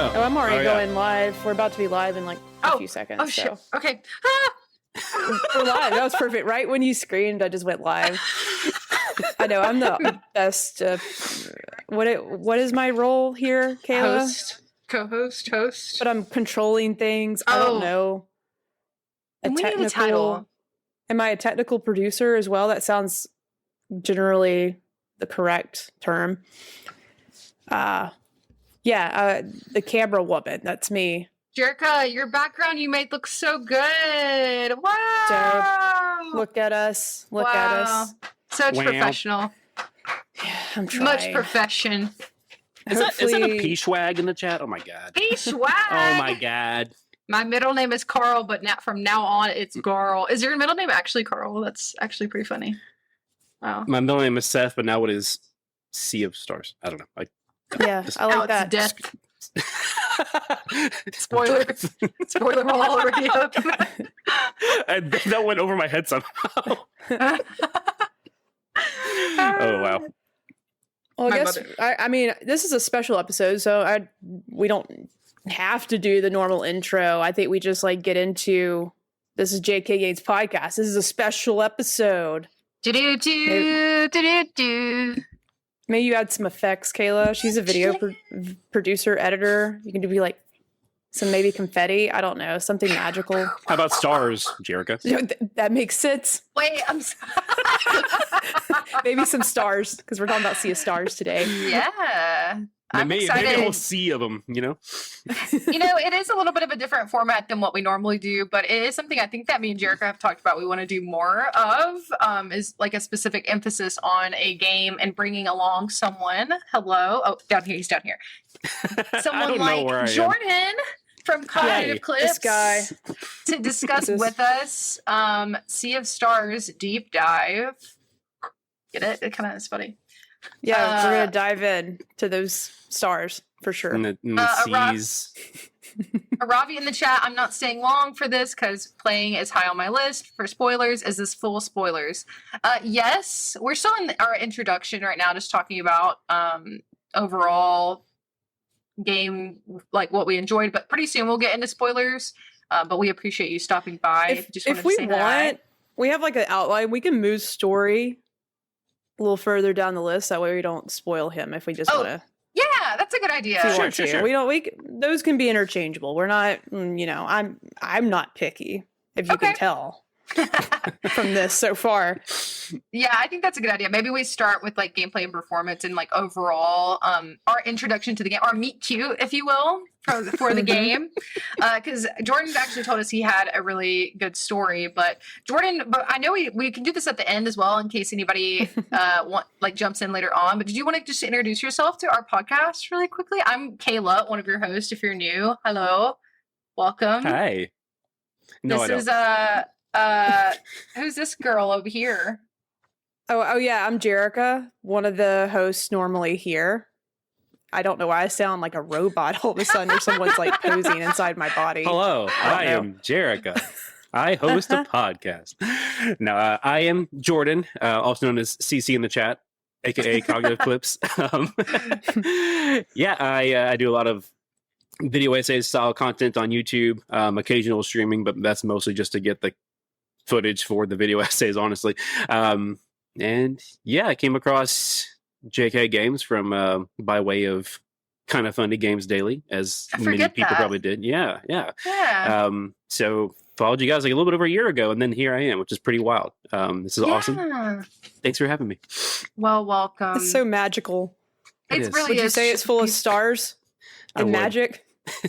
Oh, I'm already going live. We're about to be live in like a few seconds. Oh, shit. So. Okay. We're live. That was perfect. Right when you screamed, I just went live. I know. I'm the best. What is my role here, Kayla? Host, co-host, host. But I'm controlling things. I don't know. We need a title. Am I a technical producer as well? That sounds generally the correct term. The camera woman. That's me. Jerica, your background you made looks so good. Wow. So, look at us. Look at us. Such professional. Yeah, I'm trying. Much profession. Is that a P-Schwag in the chat? Oh my god. P-Schwag. Oh my god. My middle name is Carl, but from now on it's Garl. Is your middle name actually Carl? That's actually pretty funny. Wow. My middle name is Seth, but now it is Sea of Stars. I don't know. I like that. Death. Spoiler all already up. That went over my head somehow. Oh wow. Well, I mean, this is a special episode, so we don't have to do the normal intro. I think we just get into this is JK Games podcast. This is a special episode. Maybe you add some effects, Kayla. She's a video producer, editor. You can do some maybe confetti. I don't know, something magical. How about stars, Jerica? That makes sense. Wait, I'm sorry. Maybe some stars, because we're talking about Sea of Stars today. Yeah. I'm excited. Maybe a whole sea of them, it is a little bit of a different format than what we normally do, but it is something I think that me and Jerica have talked about we want to do more of, is a specific emphasis on a game and bringing along someone. Hello. Oh, down here. He's down here. Someone like Jordan from Cognitive Clips. This guy. To discuss with us Sea of Stars Deep Dive. Get it? It kind of is funny. Yeah, we're gonna dive in to those stars for sure. In the seas. Ravi in the chat. I'm not staying long for this because playing is high on my list. For spoilers, is this full spoilers? Yes, we're still in our introduction right now, just talking about overall game, what we enjoyed. But pretty soon we'll get into spoilers. But we appreciate you stopping by. If we want, we have an outline. We can move story a little further down the list. That way we don't spoil him if we just want to. Yeah, that's a good idea. Sure. Those can be interchangeable. We're not, I'm not picky, if you can tell from this so far. Yeah, I think that's a good idea. Maybe we start with gameplay and performance and overall our introduction to the game, our meet cute, if you will, for the game. Because Jordan actually told us he had a really good story, but I know we can do this at the end as well in case anybody jumps in later on. But did you want to just introduce yourself to our podcast really quickly? I'm Kayla, one of your hosts. If you're new, hello, welcome. Hi. No, this is who's this girl over here? Oh yeah, I'm Jerica, one of the hosts normally here. I don't know why I sound like a robot all of a sudden, or someone's posing inside my body. Hello, I am Jerica. I host a podcast. No, I am Jordan, also known as CC in the chat, aka Cognitive Clips. I do a lot of video essays style content on YouTube, occasional streaming, but that's mostly just to get the footage for the video essays, honestly. I came across JK Games from by way of Kind of Funny Games Daily, as many people probably did. Yeah. So followed you guys a little bit over a year ago, and then here I am, which is pretty wild. This is awesome. Thanks for having me. Well, welcome. It's so magical. It really is. Would you say it's full of stars and magic?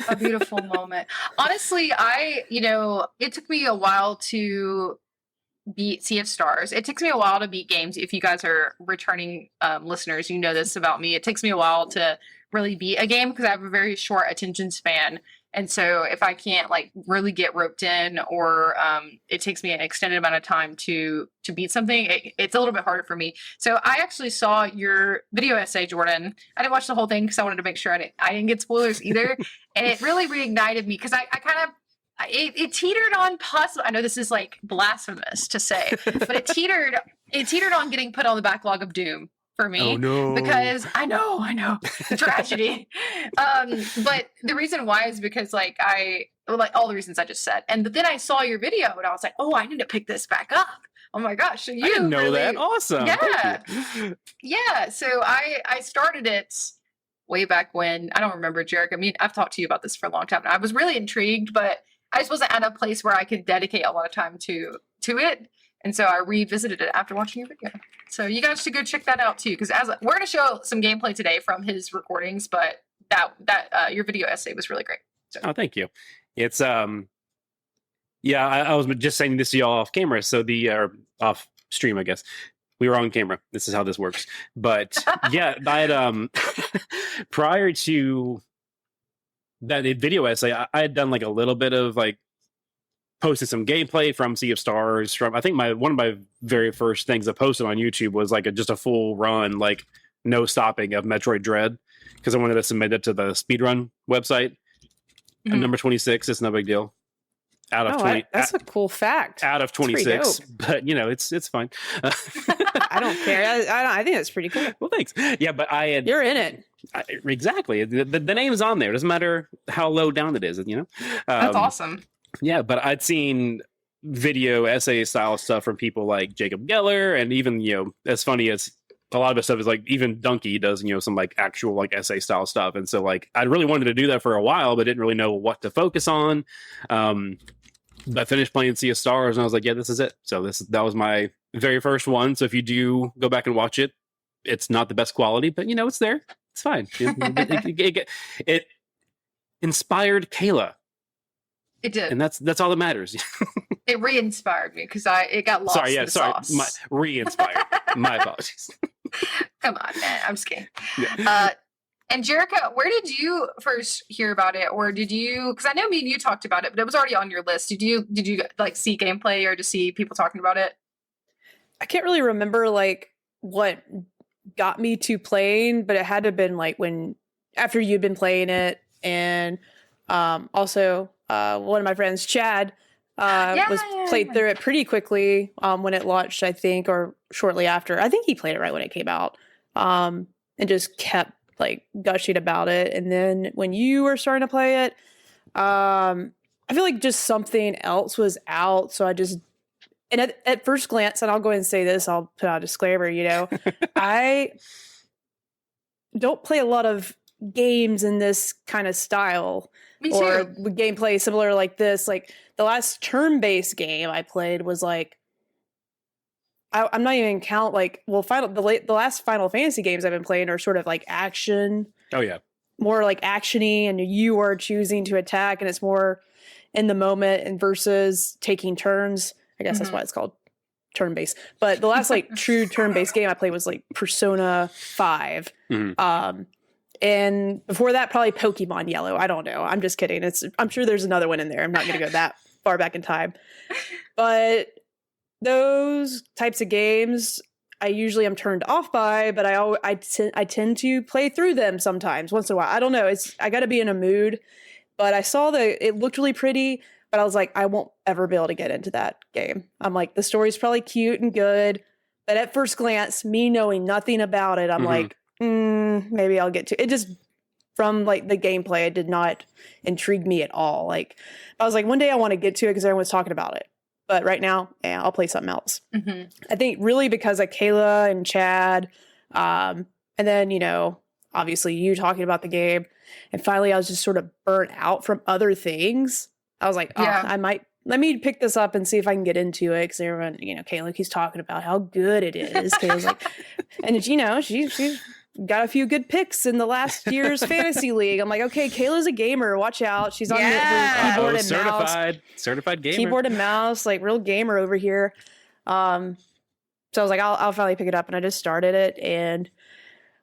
A beautiful moment. Honestly, it took me a while to beat Sea of Stars. It takes me a while to beat games. If you guys are returning listeners, you know this about me. It takes me a while to really beat a game because I have a very short attention span. And so if I can't really get roped in, or it takes me an extended amount of time to beat something, it's a little bit harder for me. So I actually saw your video essay, Jordan. I didn't watch the whole thing because I wanted to make sure I didn't get spoilers either. And it really reignited me because I kind of, it teetered on possible. I know this is blasphemous to say, but it teetered on getting put on the backlog of Doom for me. Oh no! Because I know the tragedy. But the reason why is because like all the reasons I just said, and then I saw your video and I was like, oh, I need to pick this back up. Oh my gosh! So you I didn't know really, that. Awesome. Yeah. Thank you. Yeah. So I started it way back when. I don't remember, Jarek. I mean, I've talked to you about this for a long time. And I was really intrigued, but I just wasn't at a place where I could dedicate a lot of time to it. And so I revisited it after watching your video. So you guys should go check that out too, because we're going to show some gameplay today from his recordings, but that your video essay was really great. So. Oh, thank you. It's yeah, I was just saying this to y'all off camera, so or off stream, I guess. We were on camera. This is how this works. But yeah, I had prior to that video essay, I had done like a little bit of like posted some gameplay from Sea of Stars. From I think one of my very first things I posted on YouTube was like just a full run, like no stopping of Metroid Dread, because I wanted to submit it to the speedrun website. Mhm. Number 26, it's no big deal. Out of 20, that's a cool fact. out of 26, but you know it's fine. I don't care. I think that's pretty cool. Well, thanks. Yeah, but You're in it. Exactly. The name's on there. It doesn't matter how low down it is. You know. That's awesome. Yeah, but I'd seen video essay style stuff from people like Jacob Geller, and even as funny as a lot of his stuff is, like even Donkey does some like actual like essay style stuff. And so like I really wanted to do that for a while, but didn't really know what to focus on. I finished playing Sea of Stars and I was like, yeah, this is it. So that was my very first one. So if you do go back and watch it, it's not the best quality, but it's there. It's fine. It inspired Kayla. It did, and that's all that matters. It re-inspired me because it got lost. Sorry, in the sorry, sauce. Re-inspired. My apologies. Come on, man. I'm just kidding. Yeah. And Jerica, where did you first hear about it, or did you? Because I know me and you talked about it, but it was already on your list. Did you like see gameplay or just see people talking about it? I can't really remember like what got me to playing, but it had to have been like after you'd been playing it, and also one of my friends, Chad, played through it pretty quickly when it launched, I think, or shortly after. I think he played it right when it came out, and just kept like gushing about it. And then when you were starting to play it, I feel like just something else was out. So and at first glance, and I'll go ahead and say this, I'll put out a disclaimer, I don't play a lot of games in this kind of style. Me too. Or gameplay similar like this. Like the last turn-based game I played was like, I'm not even count like, well, the last Final Fantasy games I've been playing are sort of like action. Oh yeah. More like actiony, and you are choosing to attack, and it's more in the moment and versus taking turns. I guess that's why it's called turn-based. But the last like true turn-based game I played was like Persona 5. Mm-hmm. And before that, probably Pokemon Yellow. I don't know. I'm just kidding. I'm sure there's another one in there. I'm not going to go that far back in time. But those types of games, I usually am turned off by, but I tend to play through them sometimes, once in a while. I don't know. I got to be in a mood. But I saw it looked really pretty, but I was like, I won't ever be able to get into that game. I'm like, the story's probably cute and good, but at first glance, me knowing nothing about it, I'm like, maybe I'll get to it. Just from like the gameplay, it did not intrigue me at all. Like I was like, one day I want to get to it because everyone's talking about it. But right now, I'll play something else. Mm-hmm. I think really because of Kayla and Chad, and then, obviously you talking about the game. And finally, I was just sort of burnt out from other things. I was like, let me pick this up and see if I can get into it. Because everyone, Kayla keeps talking about how good it is. Kayla's like, and she's got a few good picks in the last year's fantasy league. I'm like, okay, Kayla's a gamer. Watch out. She's on her keyboard and mouse. Certified gamer. Keyboard and mouse, like real gamer over here. So I was like, I'll finally pick it up, and I just started it. And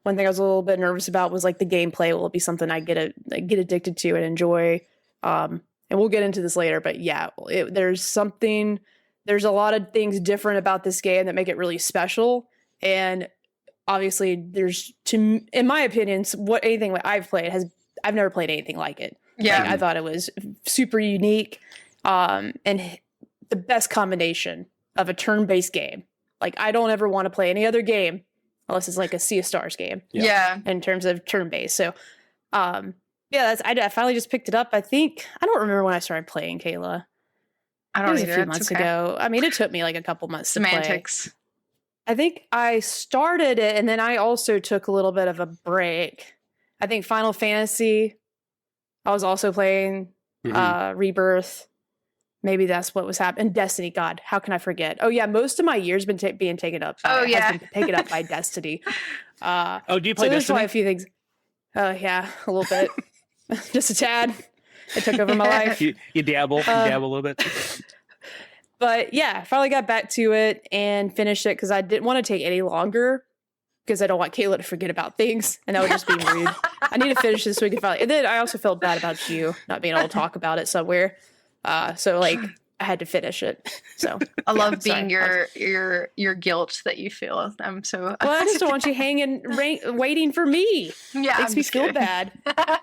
one thing I was a little bit nervous about was like the gameplay. Will it be something I get addicted to and enjoy? And we'll get into this later. But yeah, there's a lot of things different about this game that make it really special. And obviously, in my opinion, anything that I've played I've never played anything like it. Yeah, I thought it was super unique, and the best combination of a turn-based game. Like I don't ever want to play any other game unless it's like a Sea of Stars game Yeah. in terms of turn based. So, yeah, I finally just picked it up. I don't remember when I started playing, Kayla. I It don't was either. a few It's months okay. ago. I mean, it took me like a couple months to play. Semantics. I think I started it, and then I also took a little bit of a break. I think Final Fantasy, I was also playing Rebirth. Maybe that's what was happening. Destiny, God, how can I forget? Oh yeah, most of my year's been being taken up. Oh, yeah. has been taken up by Destiny. Oh, do you play So there's Destiny? why a few things. Yeah, a little bit, just a tad. It took over my life. You dabble a little bit. But yeah, I finally got back to it and finished it because I didn't want to take any longer because I don't want Kayla to forget about things, and that would just be rude. I need to finish this week and finally. And then I also felt bad about you not being able to talk about it somewhere. So like I had to finish it. So I love sorry. being your guilt that you feel. I'm so. well, I just don't want you hanging, waiting for me. Yeah, Makes me feel bad. I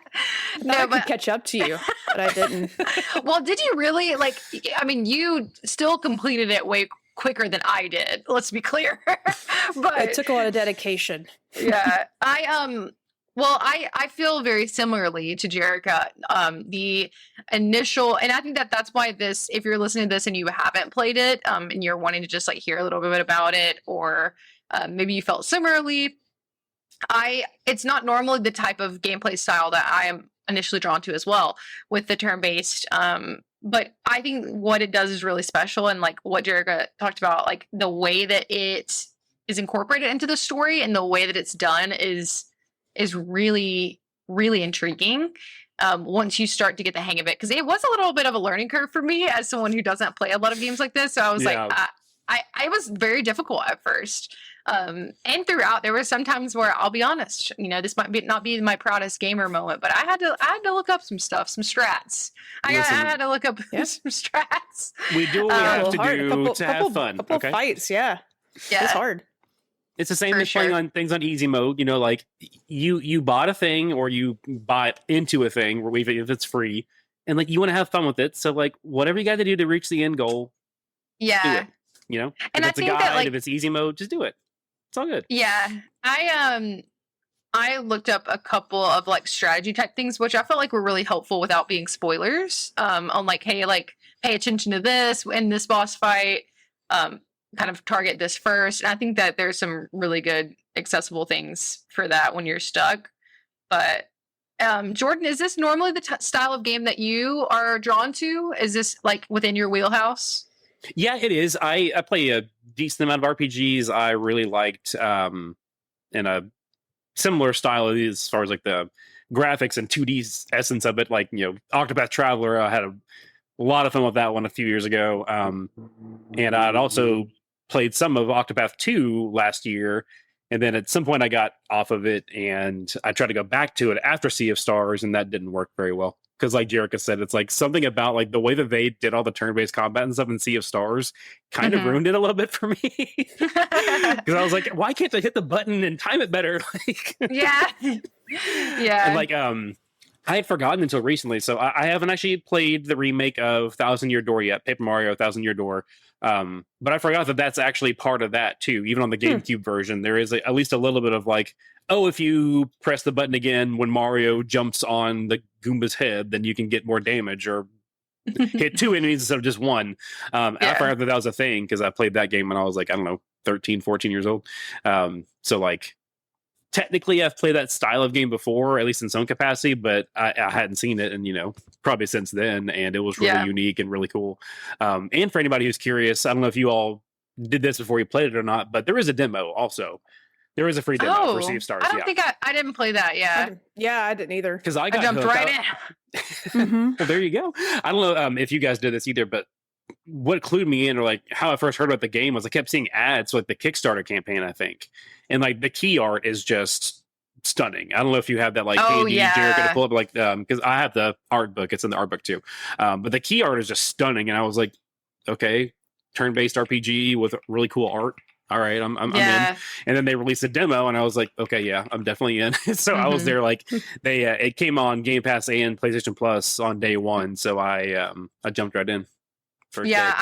No, could but catch up to you, but I didn't. well, did you really like? I mean, you still completed it way quicker than I did. Let's be clear. But It took a lot of dedication. yeah, well, I feel very similarly to Jerica. The initial, and I think that that's why this, if you're listening to this and you haven't played it, and you're wanting to just like hear a little bit about it, or maybe you felt similarly, it's not normally the type of gameplay style that I am initially drawn to as well with the turn-based. But I think what it does is really special, and like what Jerica talked about, like the way that it is incorporated into the story and the way that it's done is really, really intriguing once you start to get the hang of it. Because it was a little bit of a learning curve for me as someone who doesn't play a lot of games like this. So I was like, I was very difficult at first. And throughout, there were some times where I'll be honest, this might not be my proudest gamer moment, but I had to look up some stuff, some strats. I had to look up some strats. We do what we have to hard. do to have fun. Couple Okay. fights, yeah. Yeah. It's hard. It's the same For as playing sure. on things on easy mode. Like you bought a thing or you buy into a thing, or if it's free, and like you want to have fun with it. So like whatever you got to do to reach the end goal, do Yeah. it. If And I it's a think guide, that, like, if it's easy mode, just do it. It's all good. Yeah. I looked up a couple of like strategy type things, which I felt like were really helpful without being spoilers. On like, hey, like pay attention to this in this boss fight. Kind of target this first. And I think that there's some really good accessible things for that when you're stuck. But Jordan, is this normally the style of game that you are drawn to? Is this like within your wheelhouse? Yeah, it is. I play a decent amount of RPGs. I really liked in a similar style as far as like the graphics and 2D essence of it. Like Octopath Traveler. I had a lot of fun with that one a few years ago. And I'd also played some of Octopath 2 last year, and then at some point I got off of it and I tried to go back to it after Sea of Stars, and that didn't work very well because like Jerica said, it's like something about like the way that they did all the turn-based combat and stuff in Sea of Stars kind of ruined it a little bit for me because I was like, why can't I hit the button and time it better? Yeah. Yeah. And like I had forgotten until recently, so I haven't actually played the remake of Thousand Year Door yet, Paper Mario Thousand Year Door. But I forgot that that's actually part of that too. Even on the GameCube version, there is at least a little bit of like, oh, if you press the button again when Mario jumps on the Goomba's head, then you can get more damage or hit two enemies instead of just one. I forgot that was a thing because I played that game when I was like, I don't know, 13, 14 years old. So like, technically I've played that style of game before, at least in some capacity, but I hadn't seen it and probably since then, and it was really unique and really cool. And for anybody who's curious, I don't know if you all did this before you played it or not, but there is a demo also. There is a free demo for Sea of Stars. I don't think I didn't play that. Yeah. I didn't either. Because I jumped right in. Well, there you go. I don't know if you guys did this either, but what clued me in, or like how I first heard about the game, was I kept seeing ads for like the Kickstarter campaign, I think. And like the key art is just stunning. I don't know if you have that like handy, Jerica, to pull up like because I have the art book. It's in the art book too. But the key art is just stunning, and I was like, okay, turn-based RPG with really cool art. All right, I'm in. And then they released a demo, and I was like, okay, yeah, I'm definitely in. So I was there. Like they it came on Game Pass and PlayStation Plus on day one, so I jumped right in. Yeah,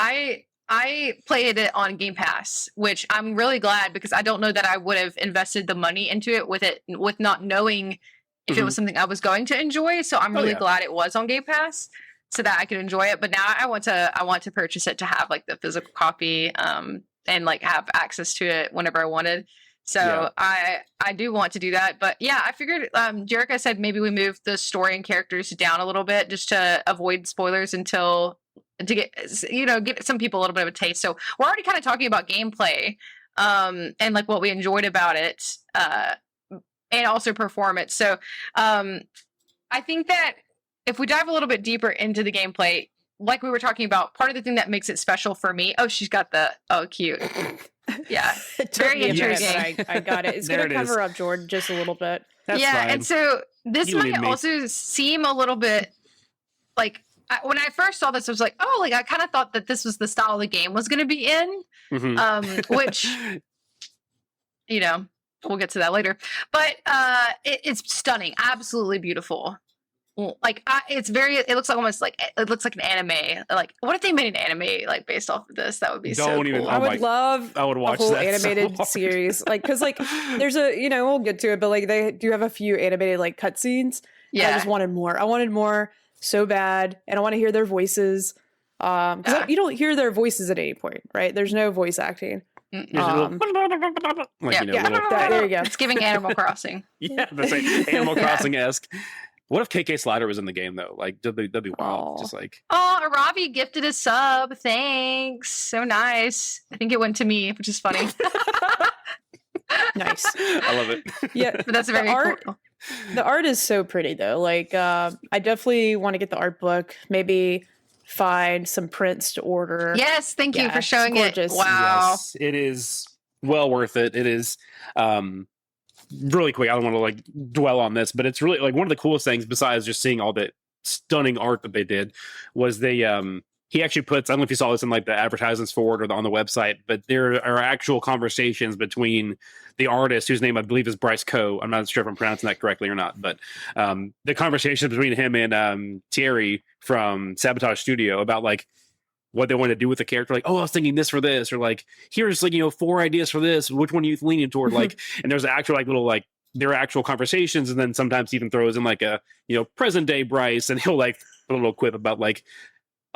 I played it on Game Pass, which I'm really glad because I don't know that I would have invested the money into it with not knowing if it was something I was going to enjoy. So I'm really glad it was on Game Pass so that I could enjoy it. But now I want to purchase it to have like the physical copy and like have access to it whenever I wanted. So I do want to do that. But yeah, I figured Jerica said maybe we move the story and characters down a little bit just to avoid spoilers to get some people a little bit of a taste. So we're already kind of talking about gameplay and like what we enjoyed about it and also performance. So I think that if we dive a little bit deeper into the gameplay, like we were talking about, part of the thing that makes it special for me. Oh, she's got cute. Yeah, very intriguing. I got it. It's going to cover up Jordan just a little bit. That's fine. And so this might also seem a little bit like when I first saw this, I was like, oh, like I kind of thought that this was the style the game was going to be in, which, we'll get to that later. But it's stunning, absolutely beautiful. Like it looks like almost like it looks like an anime. Like, what if they made an anime like based off of this? That would be so cool. I would watch a whole animated series. Like, because like there's we'll get to it, but like they do have a few animated like cutscenes. Yeah, I just wanted more. I wanted more so bad, and I want to hear their voices. Because you don't hear their voices at any point, right? There's no voice acting. There you go. It's giving Animal Crossing. Yeah, that's like Animal Crossing-esque. What if KK Slider was in the game though? Like that'd be wild. Just like Aravi gifted a sub. Thanks, so nice. I think it went to me, which is funny. Nice. I love it. Yeah, but that's very cool. The art is so pretty though. Like I definitely want to get the art book. Maybe find some prints to order. Yes, thank you for showing it. Wow, yes, it is well worth it. It is. Really quick, I don't want to like dwell on this, but it's really like one of the coolest things besides just seeing all the stunning art that they did was they he actually puts, I don't know if you saw this in like the advertisements for it or on the website, but there are actual conversations between the artist whose name I believe is Bryce Coe. I'm not sure if I'm pronouncing that correctly or not, but the conversation between him and Thierry from Sabotage Studio about like what they want to do with the character, like, oh, I was thinking this for this, or like, here's like, 4 ideas for this. Which one are you leaning toward? Like, and there's actual like little like their actual conversations, and then sometimes he even throws in like a present day Bryce, and he'll like a little quip about like,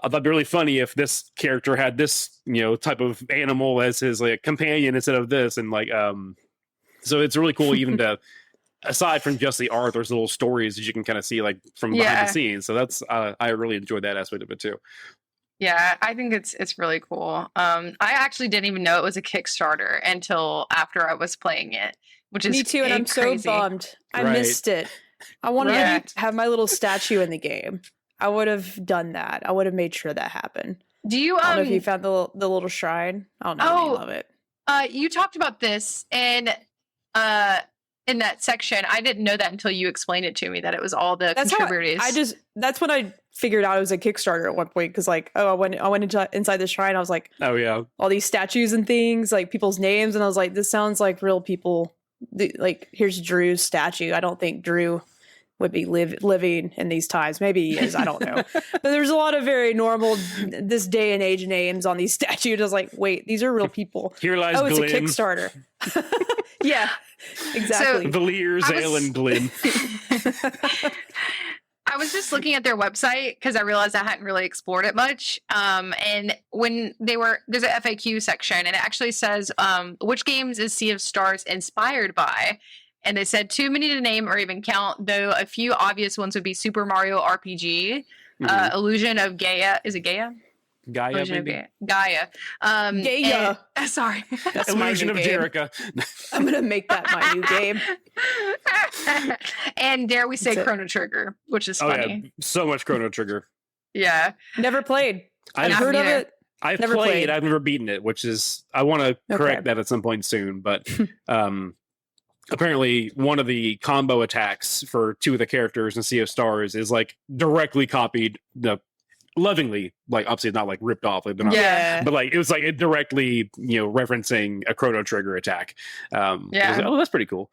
I thought it'd be really funny if this character had this type of animal as his like companion instead of this, and like so it's really cool even to. Aside from just the art, there's little stories that you can kind of see like from behind the scenes. So that's I really enjoyed that aspect of it too. Yeah, I think it's really cool. I actually didn't even know it was a Kickstarter until after I was playing it, which is me too, and I'm crazy. so bummed. I missed it. I wanted to have my little statue in the game. I would have done that. I would have made sure that happened. Do you? I don't know if you found the little shrine. I don't know the name of it. You talked about this in that section. I didn't know that until you explained it to me that it was all the contributors. That's when I figured out it was a Kickstarter at one point because like I went inside the shrine. I was like, oh yeah, all these statues and things like people's names, and I was like, this sounds like real people. Like here's Drew's statue. I don't think Drew would be living in these times. Maybe he is. I don't know. But there's a lot of very normal this day and age names on these statues. I was like, wait, these are real people. Here lies Glenn. It's a Kickstarter. Yeah, exactly. So, Valier, Zale, and Glenn. I was just looking at their website because I realized I hadn't really explored it much. And when there's an FAQ section, and it actually says, which games is Sea of Stars inspired by? And they said too many to name or even count, though a few obvious ones would be Super Mario RPG, Illusion of Gaia. Is it Gaia? Gaia, Illusion maybe? Of Gaia. Gaia. Sorry. That's Illusion of Jerica. I'm going to make that my new game. And dare we say Chrono Trigger, which is funny. Yeah. So much Chrono Trigger. Yeah. Never played. I've heard of it. I've played. I've never beaten it, which is, I want to correct that at some point soon, but apparently one of the combo attacks for 2 of the characters in Sea of Stars is like directly copied lovingly, like obviously not like ripped off, like they're not, but like it was like it directly referencing a Chrono Trigger attack. Like, that's pretty cool.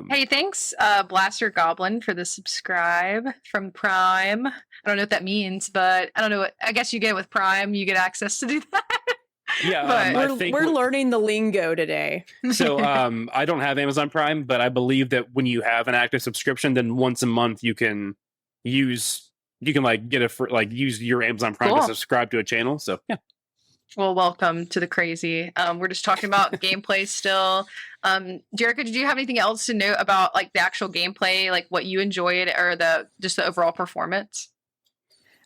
Hey, thanks Blaster Goblin for the subscribe from Prime. I don't know what that means, but I don't know what, I guess you get with Prime, you get access to do that. Yeah, But I think we're learning the lingo today. so. I don't have Amazon Prime, but I believe that when you have an active subscription, then once a month you can like get use your Amazon Prime to Cool. subscribe to a channel. So yeah. Well, welcome to the crazy. We're just talking about gameplay still. Jerica, did you have anything else to note about like the actual gameplay, like what you enjoyed or the overall performance?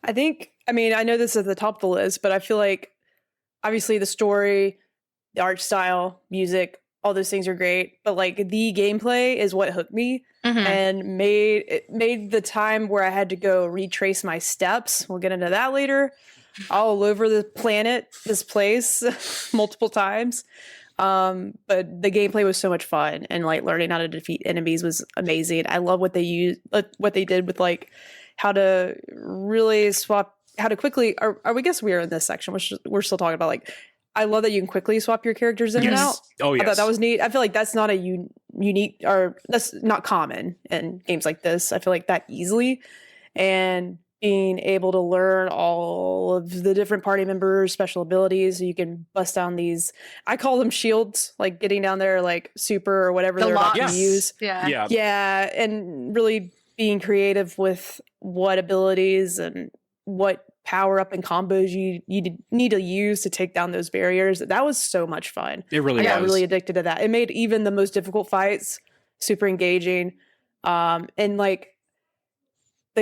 I know this is at the top of the list, but I feel like obviously the story, the art style, music, all those things are great. But like the gameplay is what hooked me and made the time where I had to go retrace my steps. We'll get into that later. All over the planet, this place, multiple times. But the gameplay was so much fun, and like learning how to defeat enemies was amazing. I love what they did with like how to really swap, how to quickly. We guess we are in this section, which we're still talking about. Like, I love that you can quickly swap your characters in and out. Oh yes. I thought that was neat. I feel like that's not a unique, or that's not common in games like this. I feel like that easily, and being able to learn all of the different party members' special abilities, so you can bust down these. I call them shields, like getting down there, like super or whatever they're about to use. Yeah, and really being creative with what abilities and what power up and combos you need to use to take down those barriers. That was so much fun. It really was. I got really addicted to that. It made even the most difficult fights super engaging. And like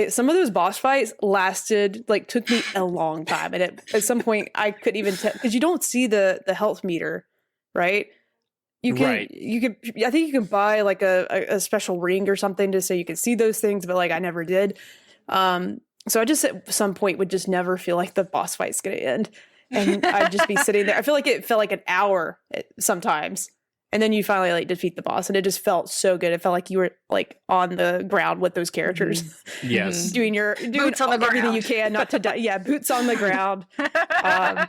some of those boss fights took me a long time. And at some point I couldn't even tell, because you don't see the health meter, right? I think you can buy like a special ring or something to say you can see those things, but like I never did. So I just at some point would just never feel like the boss fight's gonna end, and I'd just be sitting there. I feel like it felt like an hour sometimes, and then you finally like defeat the boss, and it just felt so good. It felt like you were like on the ground with those characters, yes, doing boots on the everything ground. you can not to die. Yeah, boots on the ground. But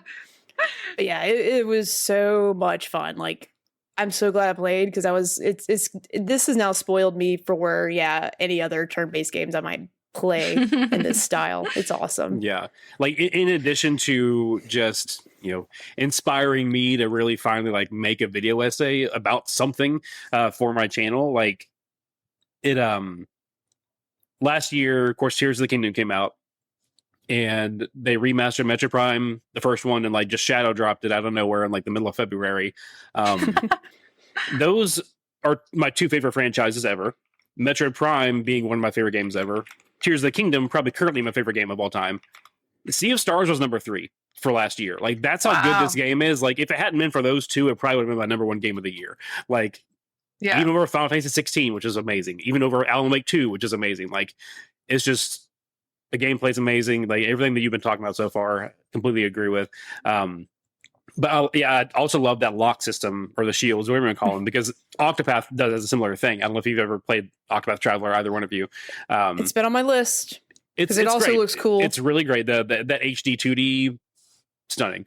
yeah, it was so much fun. Like, I'm so glad I played, because this has now spoiled me for any other turn-based games I might play in this style. It's awesome. Yeah, like in addition to just inspiring me to really finally like make a video essay about something for my channel, like it last year, of course, Tears of the Kingdom came out, and they remastered Metroid Prime, the first one, and like just shadow dropped it out of nowhere in like the middle of February. Those are my two favorite franchises ever. Metroid Prime being one of my favorite games ever. Tears of the Kingdom, probably currently my favorite game of all time. Sea of Stars was number 3 for last year. Like, that's how good this game is. Like, if it hadn't been for those two, it probably would have been my number 1 game of the year. Like, even over Final Fantasy 16, which is amazing. Even over Alan Wake 2, which is amazing. Like, it's just, the gameplay's amazing. Like, everything that you've been talking about so far, completely agree with. But I also love that lock system, or the shields, whatever you want to call them, because Octopath does a similar thing. I don't know if you've ever played Octopath Traveler, either one of you. It's been on my list. It also great. Looks cool. It's really great. That HD 2D, stunning.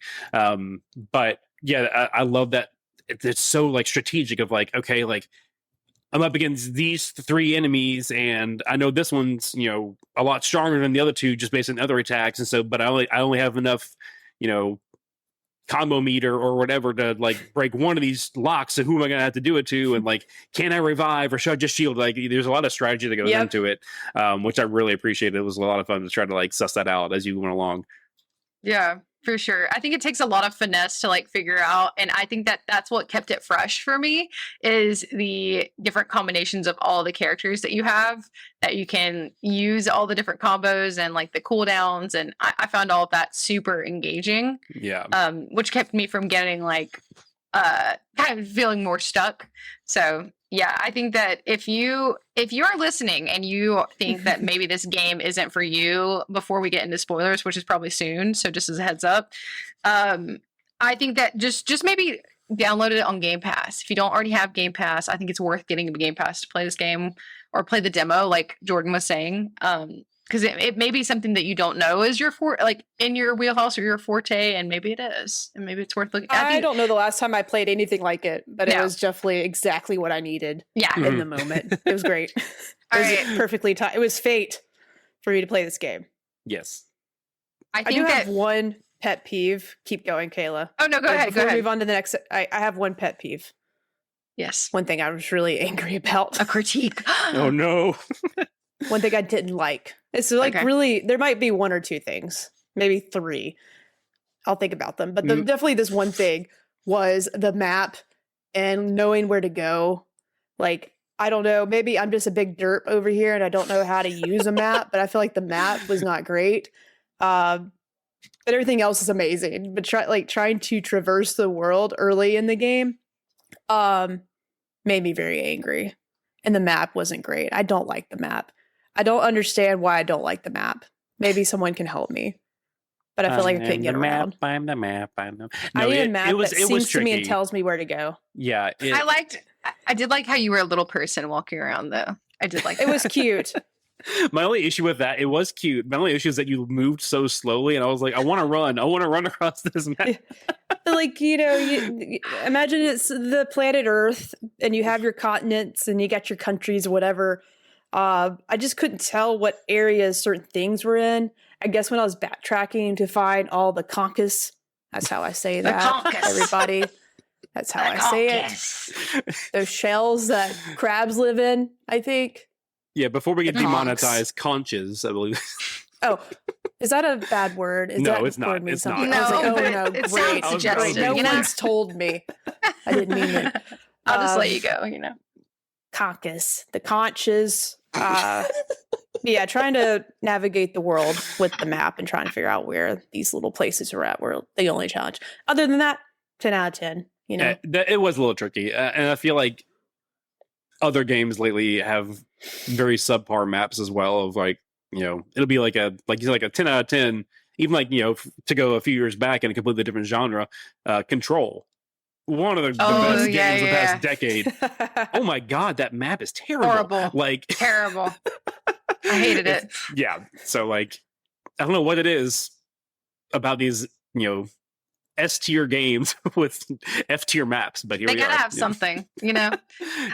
But yeah, I love that. It's so like strategic of like, okay, like I'm up against these 3 enemies, and I know this one's a lot stronger than the other 2 just based on other attacks, and so but I only have enough combo meter or whatever to like break one of these locks. So who am I going to have to do it to? And like, can I revive, or should I just shield? Like, there's a lot of strategy that goes into it, which I really appreciated. It was a lot of fun to try to like suss that out as you went along. Yeah, for sure. I think it takes a lot of finesse to like figure out, and I think that that's what kept it fresh for me, is the different combinations of all the characters that you have, that you can use all the different combos and like the cooldowns, and I found all of that super engaging. Yeah. Which kept me from getting like kind of feeling more stuck. So yeah, I think that if you're listening and you think that maybe this game isn't for you, before we get into spoilers, which is probably soon, so just as a heads up, I think that just maybe download it on Game Pass. If you don't already have Game Pass, I think it's worth getting a Game Pass to play this game, or play the demo, like Jordan was saying. Because it may be something that you don't know is your like in your wheelhouse or your forte, and maybe it is, and maybe it's worth looking at. I don't know the last time I played anything like it, but it was definitely exactly what I needed. In the moment, it was great. It was perfectly timed. It was fate for me to play this game. Yes, I think have one pet peeve. Keep going, Kayla. Oh no, go ahead. Before Go we ahead. move on to the next, I have one pet peeve. Yes. One thing I was really angry about. A critique. Oh no. One thing I didn't like. It's like Okay. really, there might be one or two things, maybe three. I'll think about them. But definitely this one thing was the map and knowing where to go. Like, I don't know, maybe I'm just a big derp over here and I don't know how to use a map, but I feel like the map was not great. But everything else is amazing. But trying to traverse the world early in the game made me very angry. And the map wasn't great. I don't like the map. I don't understand why I don't like the map. Maybe someone can help me. But I feel like I couldn't get around. I'm the map. I need a map that sings to me and tells me where to go. Yeah. I did like how you were a little person walking around though. I did like It that. was cute. My only issue with that, it was cute. My only issue is that you moved so slowly, and I was like, I want to run. I want to run across this map. But like, you imagine it's the planet Earth and you have your continents and you got your countries, whatever. I just couldn't tell what areas certain things were in. I guess when I was backtracking to find all the conchus, that's how I say The that, conchus. everybody. That's how I say it. Those shells that crabs live in, I think. Yeah, before we get The conchs. demonetized, conches, I believe. Oh, is that a bad word? Is No, that it's not. word mean It's something? not. I was like, No, oh but no, it great. sounds suggestive, No you know? one's told me. I didn't mean it. I'll just let you go, you know. Conchus, the conches. Yeah, trying to navigate the world with the map and trying to figure out where these little places are at were the only challenge. Other than that, 10 out of 10. You know, It was a little tricky, and I feel like other games lately have very subpar maps as well. Of like, it'll be like a 10 out of 10. Even like to go a few years back in a completely different genre, Control, one of the best games of the past decade. Oh my god, that map is terrible. Horrible. Like Terrible. I hated it. Yeah. So like, I don't know what it is about these, S tier games with F tier maps, but here They we gotta are. have something, you know.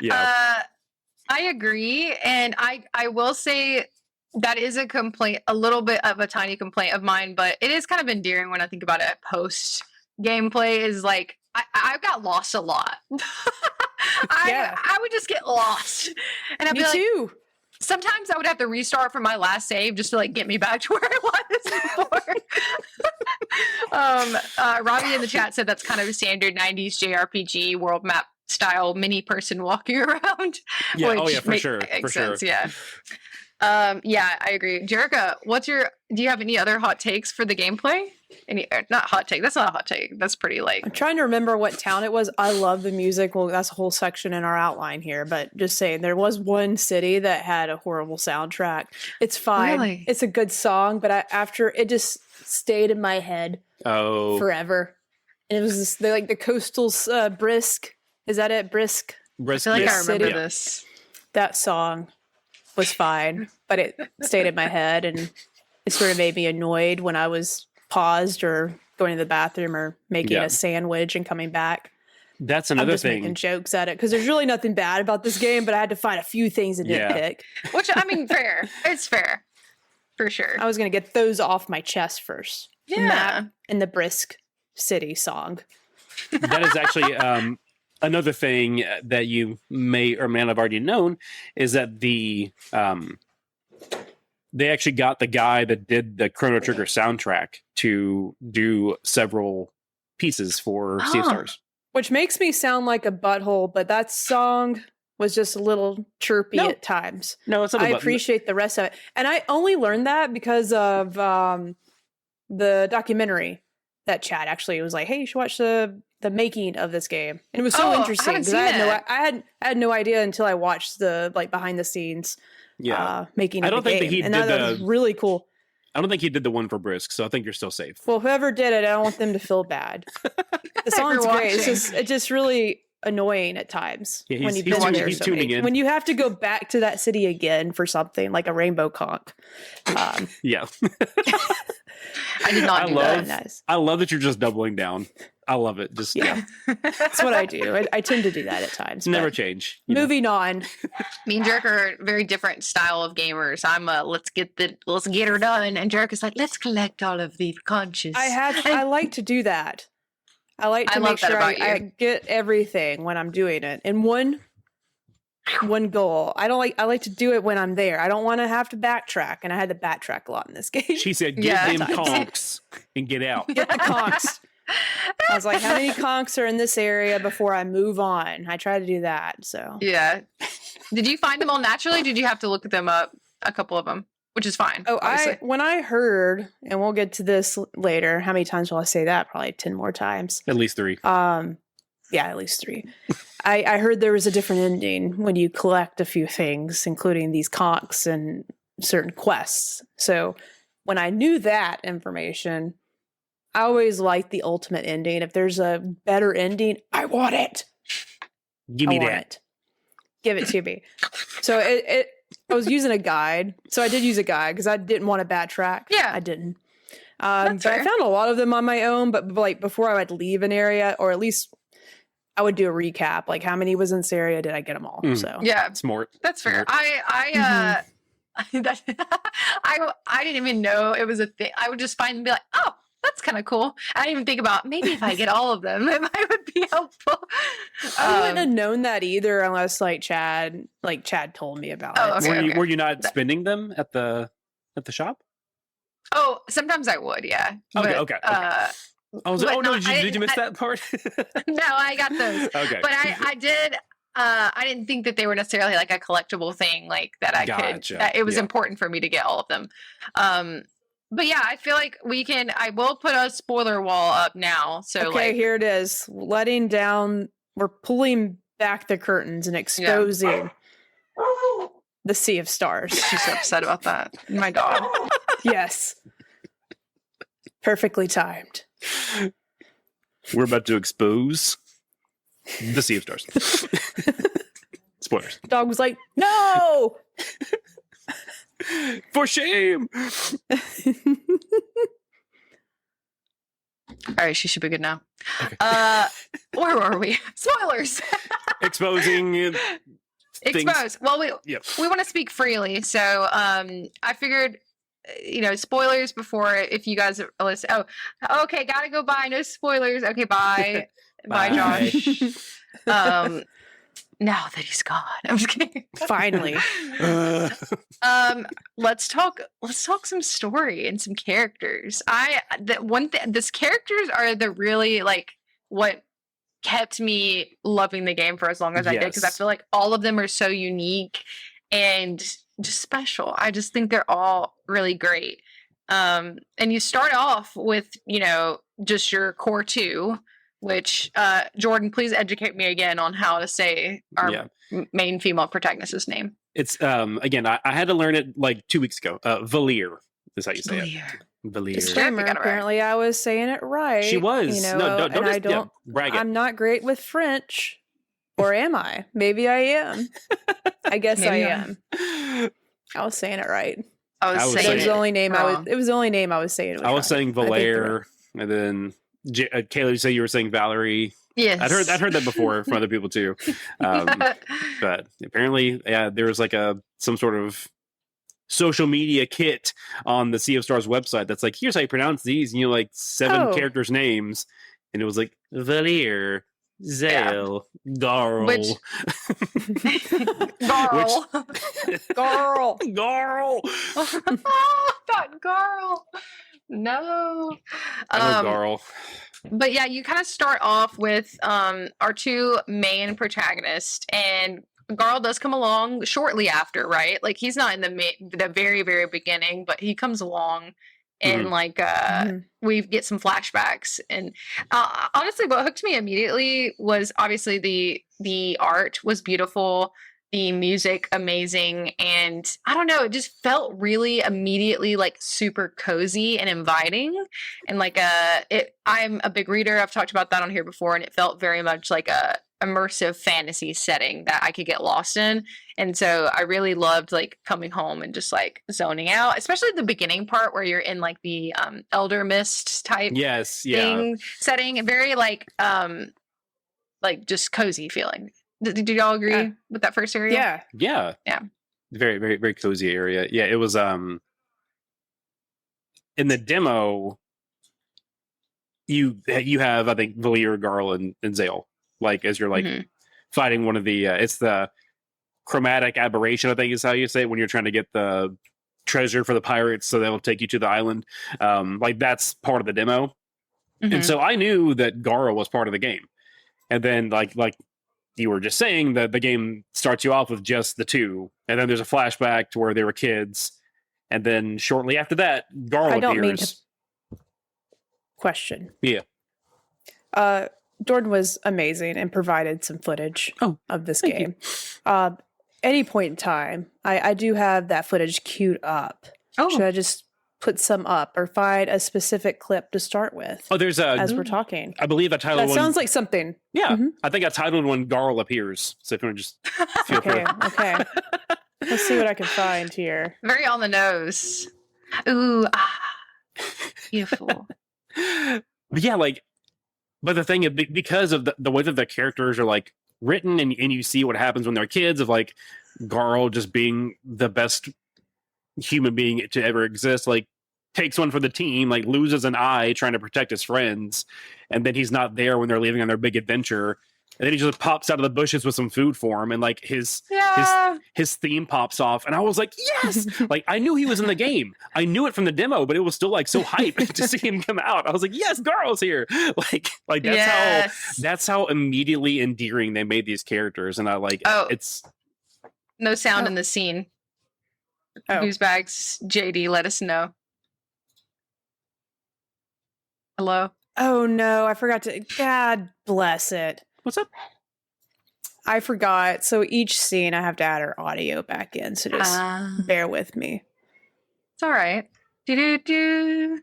Yeah. I agree, and I will say that is a complaint, a little bit of a tiny complaint of mine, but it is kind of endearing when I think about it. Post gameplay is like I got lost a lot. I would just get lost, and I'd me be like, too. sometimes I would have to restart from my last save just to like get me back to where I was before. Robbie in the chat said that's kind of a standard 90s JRPG world map style mini person walking around. Yeah. Oh which yeah, for sure. makes For sure. sense, yeah. Yeah, I agree. Jerica, do you have any other hot takes for the gameplay? Not hot take. That's not a hot take. That's pretty like. I'm trying to remember what town it was. I love the music. Well, that's a whole section in our outline here, but just saying there was one city that had a horrible soundtrack. It's fine. Really? It's a good song, but after it just stayed in my head Oh. forever. And it was the coastal Brisk. Is that it? Brisk? I feel like I Yes, remember city. this. That song was fine, but it stayed in my head and it sort of made me annoyed when I was paused or going to the bathroom or making Yeah. a sandwich and coming back. That's I'm another just thing. making jokes at it because there's really nothing bad about this game, but I had to find a few things to Yeah. nitpick. Which I mean, fair. It's fair, for sure. I was going to get those off my chest first. Yeah. That and the Brisk City song. That is actually another thing that you may or may not have already known is that they actually got the guy that did the Chrono Trigger soundtrack to do several pieces for Sea of Oh. Stars. Which makes me sound like a butthole, but that song was just a little chirpy No. at times. No, it's not I a button. appreciate the rest of it. And I only learned that because of the documentary that Chad actually was like, hey, you should watch the making of this game. And it was so Oh, I interesting haven't because seen it. I had no idea until I watched the behind the scenes Yeah. making I of don't the think that game. he and did that was the- really cool. I don't think he did the one for Brisk, so I think you're still safe. Well, whoever did it, I don't want them to feel bad. The song's great. watching. It just really annoying at times Yeah, when he's you've been there he's so tuning many. in. When you have to go back to that city again for something like a rainbow conch. Yeah. I did not do that. Nice. I love that you're just doubling down. I love it. Just Yeah, that's what I do. I tend to do that at times. never but change. you know? Moving on. Me and Jerk are very different style of gamers. I'm let's get her done, and Jerk is like, let's collect all of the conches. I like to do that. I like to I make love that sure about you. I get everything when I'm doing it in one goal. I like to do it when I'm there. I don't want to have to backtrack, and I had to backtrack a lot in this game. She said, "Get Yeah. them conchs and get out." Get the conchs. I was like, how many conchs are in this area before I move on? I try to do that. So Yeah. Did you find them all naturally? Did you have to look them up? A couple of them, which is fine. Oh, obviously. when I heard, and we'll get to this later. How many times will I say that? Probably 10 more times. At least 3. Yeah, at least 3. I heard there was a different ending when you collect a few things, including these conchs and certain quests. So when I knew that information, I always like the ultimate ending. If there's a better ending, I want it. Give me I want that. it. Give it to me. So I was using a guide. So I did use a guide because I didn't want to backtrack. Yeah. I didn't. That's But I fair. found a lot of them on my own. But like before I would leave an area, or at least I would do a recap. Like how many was in this area? Did I get them all? Mm. So Yeah, Smart. that's fair. Mhm. I didn't even know it was a thing. I would just find and be like, oh, that's kind of cool. I didn't even think about maybe if I get all of them, it might would be helpful. I wouldn't have known that either unless Chad told me about Oh, it. okay. Were you not spending them at the shop? Oh, sometimes I would, yeah. Okay, But, okay. I was like, but oh no, not- did you miss that part? No, I got those. Okay. But I did. I didn't think that they were necessarily like a collectible thing, like that I Gotcha. could. That it was Yeah. important for me to get all of them. But yeah, I feel like we can. I will put a spoiler wall up now. So Okay, like, here it is. Letting down, we're pulling back the curtains and exposing the Sea of Stars. she's so upset about that. My dog. Yes. Perfectly timed. We're about to expose the Sea of Stars. Spoilers. Dog was like, no! For shame. All right, she should be good now. Okay. Where were we? Spoilers. Exposing things. Exposed. Well, we Yep. want to speak freely, so I figured, spoilers before if you guys are listening. Oh, okay, gotta go. Bye. No spoilers. Okay, bye. Bye, Bye. Josh. Now that he's gone, I'm just kidding. Finally. Let's talk some story and some characters. This characters are the really like what kept me loving the game for as long as I did, because I Yes. feel like all of them are so unique and just special. I just think they're all really great. And you start off with, just your core 2, which Jordan, please educate me again on how to say our Yeah. main female protagonist's name. It's again, I had to learn it like 2 weeks ago. Valir is how you say it. Valir. Disclaimer, got it right. apparently I was saying it right. She was. No, don't and I just, yeah, don't, brag it. I'm not great with French. Or am I? Maybe I am. I guess Maybe I you are. am. I was saying it right. I was I was But it saying was saying the only name wrong. it was the only name I was saying. It was I was right. saying I think you're Valer, and then Kayla, you say you were saying Valerie. Yes. I'd heard that before from other people too. But apparently, yeah, there was like some sort of social media kit on the Sea of Stars website that's like, here's how you pronounce these, and like 7 Oh. characters' names, and it was like Valir, Zale, Garl, Which- Garl. Girl. Garl. That girl. No. I know Garl. But yeah, you kind of start off with our 2 main protagonists, and Garl does come along shortly after, right? Like he's not in the very, very beginning, but he comes along, and Mhm. we get some flashbacks. And honestly, what hooked me immediately was obviously the art was beautiful. the music amazing, and I don't know, it just felt really immediately like super cozy and inviting, and like I'm a big reader. I've talked about that on here before, and it felt very much like a immersive fantasy setting that I could get lost in. And so I really loved like coming home and just like zoning out, especially the beginning part where you're in like the Elder Mist type thing setting, and very like just cozy feeling. Did y'all agree with that first area? Yeah. Very, very, very cozy area. Yeah, it was in the demo you have, I think, Valir, Garl, and Zale, like as you're like fighting one of the it's the chromatic aberration, I think is how you say it, when you're trying to get the treasure for the pirates so they'll take you to the island. Like that's part of the demo. And so I knew that Garl was part of the game. And then like you were just saying, that the game starts you off with just the two, and then there's a flashback to where they were kids, and then shortly after that, Garl appears. Mean to question. Yeah. Jordan was amazing and provided some footage of this game. Any point in time, I do have that footage queued up. Should I just put some up or find a specific clip to start with? Oh, there's a... As we're talking. I believe I titled that sounds like something. Yeah. I think I titled when Garl appears. So if you want to just feel free. Okay. Let's see what I can find here. Very on the nose. Ooh, beautiful. But yeah, but the thing is, because of the way that the characters are like written, and you see what happens when they're kids, of like Garl just being the best human being to ever exist, like takes one for the team, like loses an eye trying to protect his friends, and then he's not there when they're leaving on their big adventure, and then he just pops out of the bushes with some food for him, and like his theme pops off, and I was like, yes. Like I knew he was in the game, I knew it from the demo, but it was still like so hype to see him come out. I was like, yes, Garl's here. Like that's how immediately endearing they made these characters. And I like it's no sound in the scene. Goosebags, JD, let us know. Hello? Oh no, I forgot to. God bless it. What's up? I forgot. So each scene I have to add our audio back in. So just bear with me. It's all right. Do-do-do.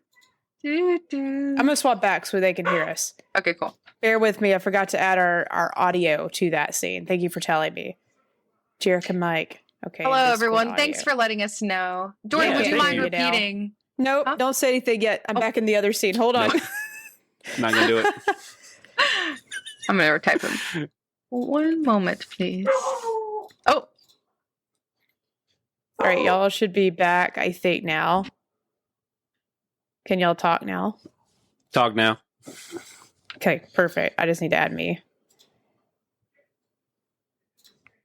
Do-do-do. I'm going to swap back so they can hear us. Okay, cool. Bear with me. I forgot to add our audio to that scene. Thank you for telling me. Jerica Mike. Okay. Hello, everyone. Thanks for letting us know. Jordan, would you mind repeating? Nope. Don't say anything yet. I'm back in the other scene. Hold on. No. Not going to do it. I'm going to type him. One moment, please. Oh. All right. Y'all should be back, I think, now. Can y'all talk now? Talk now. Okay, perfect. I just need to add me.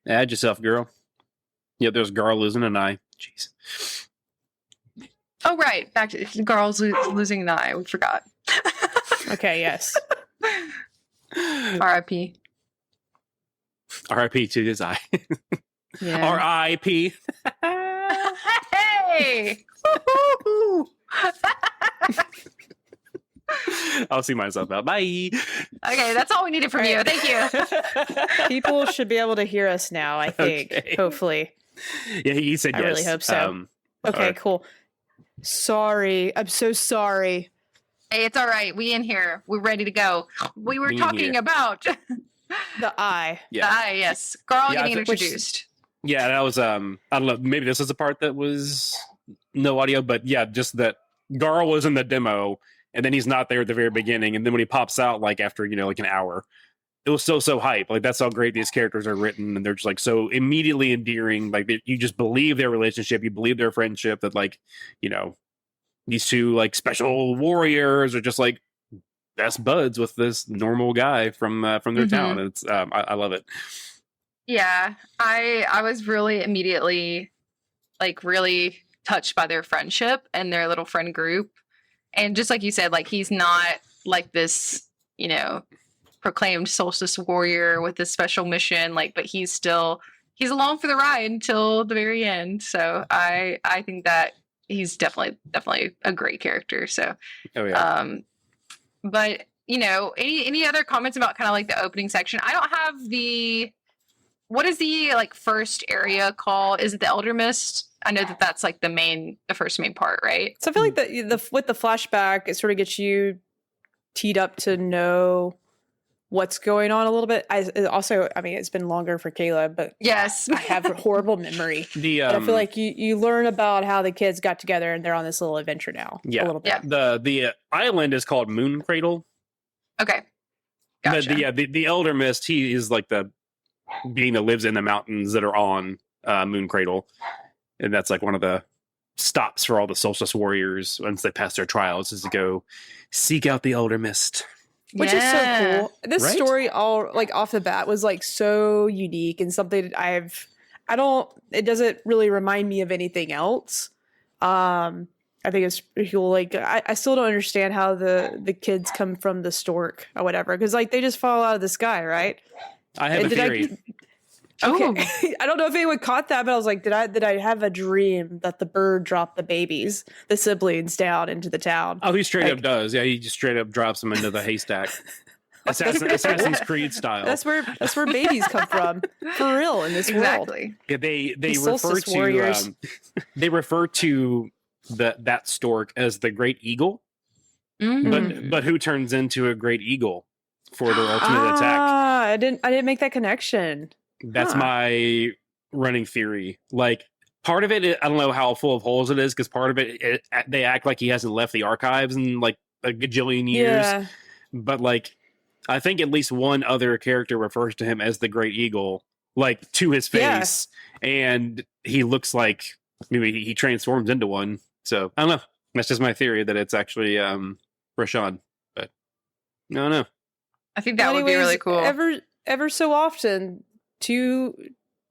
Add yourself, girl. Yeah, there's Garl losing an eye. Jeez. Oh, right. Back to Garl's losing an eye. We forgot. Okay, yes. R.I.P. R.I.P. to his eye. Yeah. R.I.P. Hey! I'll see myself out. Bye. Okay, that's all we needed from you. Thank you. People should be able to hear us now, I think. Okay. Hopefully. Yeah, he said yes. I really hope so. Okay, cool. Sorry. I'm so sorry. Hey, it's all right. We in here. We're ready to go. We were talking about the eye. Yeah. The eye, yes. Garl getting introduced. Yeah, that was I don't know, maybe this is a part that was no audio, but yeah, just that Garl was in the demo, and then he's not there at the very beginning, and then when he pops out, like after like an hour, it was so hype. Like that's how great these characters are written, and they're just like so immediately endearing. Like you just believe their relationship, you believe their friendship. That like these two like special warriors are just like best buds with this normal guy from their town. It's I love it. Yeah, I was really immediately like really touched by their friendship and their little friend group. And just like you said, like he's not like this, proclaimed solstice warrior with this special mission, like, but he's along for the ride until the very end. So I think that he's definitely a great character. So, but any other comments about kind of like the opening section? I don't have the what is the like first area called? Is it the Elder Mist? I know that that's like the first main part, right? So I feel like the with the flashback, it sort of gets you teed up to know what's going on a little bit. I mean, it's been longer for Caleb, but Yes. I have a horrible memory. The And I feel like you learn about how the kids got together and they're on this little adventure now. Yeah. A little bit. Yeah. the island is called Moon Cradle. Okay. Gotcha. But the Elder Mist, he is like the being that lives in the mountains that are on Moon Cradle, and that's like one of the stops for all the Solstice warriors once they pass their trials is to go seek out the Elder Mist. Which is so cool. This Right? story, all like off the bat, was like so unique and something that it doesn't really remind me of anything else. I think it's pretty cool. Like I still don't understand how the kids come from the stork or whatever, because like they just fall out of the sky, right? I have a theory. Okay. I don't know if anyone caught that, but I was like, did I have a dream that the bird dropped the babies, the siblings, down into the town? Oh, he straight up does. Yeah, he just straight up drops them into the haystack. Assassin's Creed style. That's where babies come from, for real, in this world. Exactly. Yeah, they The refer Solstice to warriors. they refer to that stork as the Great Eagle, Mm. but who turns into a Great Eagle for their ultimate attack? I didn't make that connection. That's Huh. my running theory. Like part of it, I don't know how full of holes it is, because part of it, they act like he hasn't left the archives in like a gajillion years. Yeah. But like, I think at least one other character refers to him as the Great Eagle, like to his Yeah. face, and he looks like maybe he transforms into one. So I don't know. That's just my theory that it's actually Rashawn, but I don't know. I think that would be really cool. Ever so often, two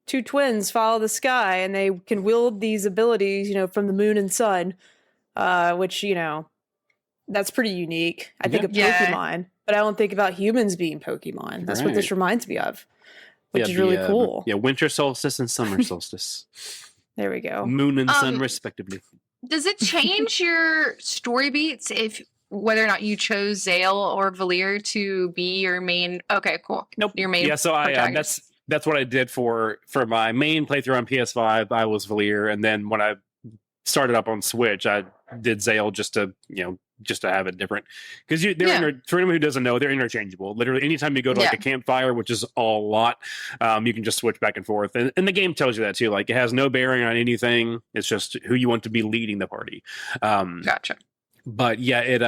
twins follow the sky, and they can wield these abilities, from the moon and sun, which that's pretty unique. I think of Yeah. Pokemon, but I don't think about humans being Pokemon. That's what this reminds me of, which is really cool. Yeah, winter solstice and summer solstice, There we go. moon and sun respectively. Does it change your story beats if whether or not you chose Zale or Valir to be your main? Okay, cool. Nope. Your main. Yeah, so protagonist. that's what I did for my main playthrough on PS5. I was Valir, and then when I started up on Switch, I did Zale just to have it different, because for anyone who doesn't know, they're interchangeable. Literally, anytime you go to like a campfire, which is a lot, you can just switch back and forth, and the game tells you that too. Like it has no bearing on anything. It's just who you want to be leading the party. Gotcha. But yeah, it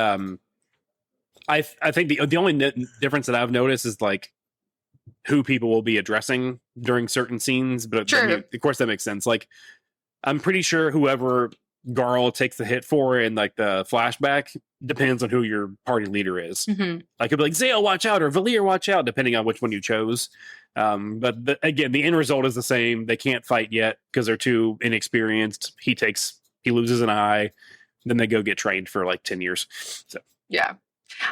I think the only difference that I've noticed is like who people will be addressing during certain scenes. But Sure. I mean, of course that makes sense. Like I'm pretty sure whoever Garl takes the hit for in like the flashback depends on who your party leader is. Mm-hmm. Like it'd be like Zale, watch out, or Valir, watch out, depending on which one you chose. But again, the end result is the same. They can't fight yet because they're too inexperienced. He loses an eye, then they go get trained for like 10 years. So Yeah,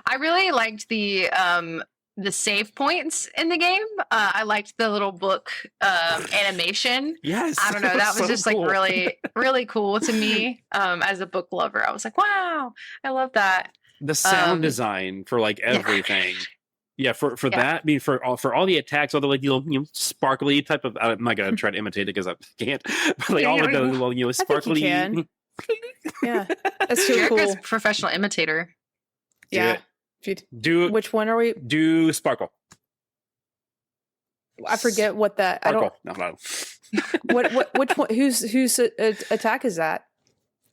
I really liked the save points in the game. I liked the little book animation. yes, I don't know. That was so just cool. like really, really cool to me. As a book lover, I was like, wow, I love that. The sound design for like everything. Yeah, for Yeah. that, I mean, for all the attacks, all the like sparkly type of. I'm not gonna try to imitate it because I can't. But like all of the sparkly. can. Yeah, that's so Jerica's cool. professional imitator. Yeah. Do Which one are we? do sparkle. I forget what that. I don't. Sparkle. No. Which one? Whose attack is that?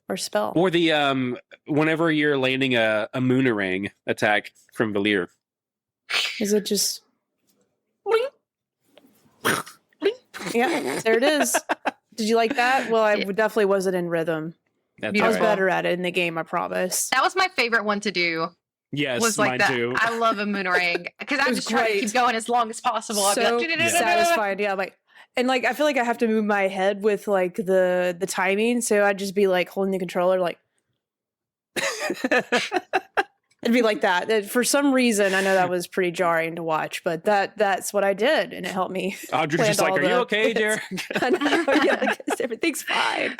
Or spell? Or the whenever you're landing a Moonerang attack from Valir. Is it just? Yeah, there it is. Did you like that? Well, I definitely wasn't in rhythm. That's I was Beautiful. better at it in the game, I promise. That was my favorite one to do. Yes, Was like mine that. too. I love a Moonerang because I was just try to great. keep going as long as possible. I'd be So like, satisfied. Yeah, like, and like I feel like I have to move my head with like the timing, so I'd just be like holding the controller, like it'd be like that. For some reason, I know that was pretty jarring to watch, but that's what I did, and it helped me. Audrey's just planned like, all "Are you the okay, bits. Derek?" I know, yeah, like, everything's fine.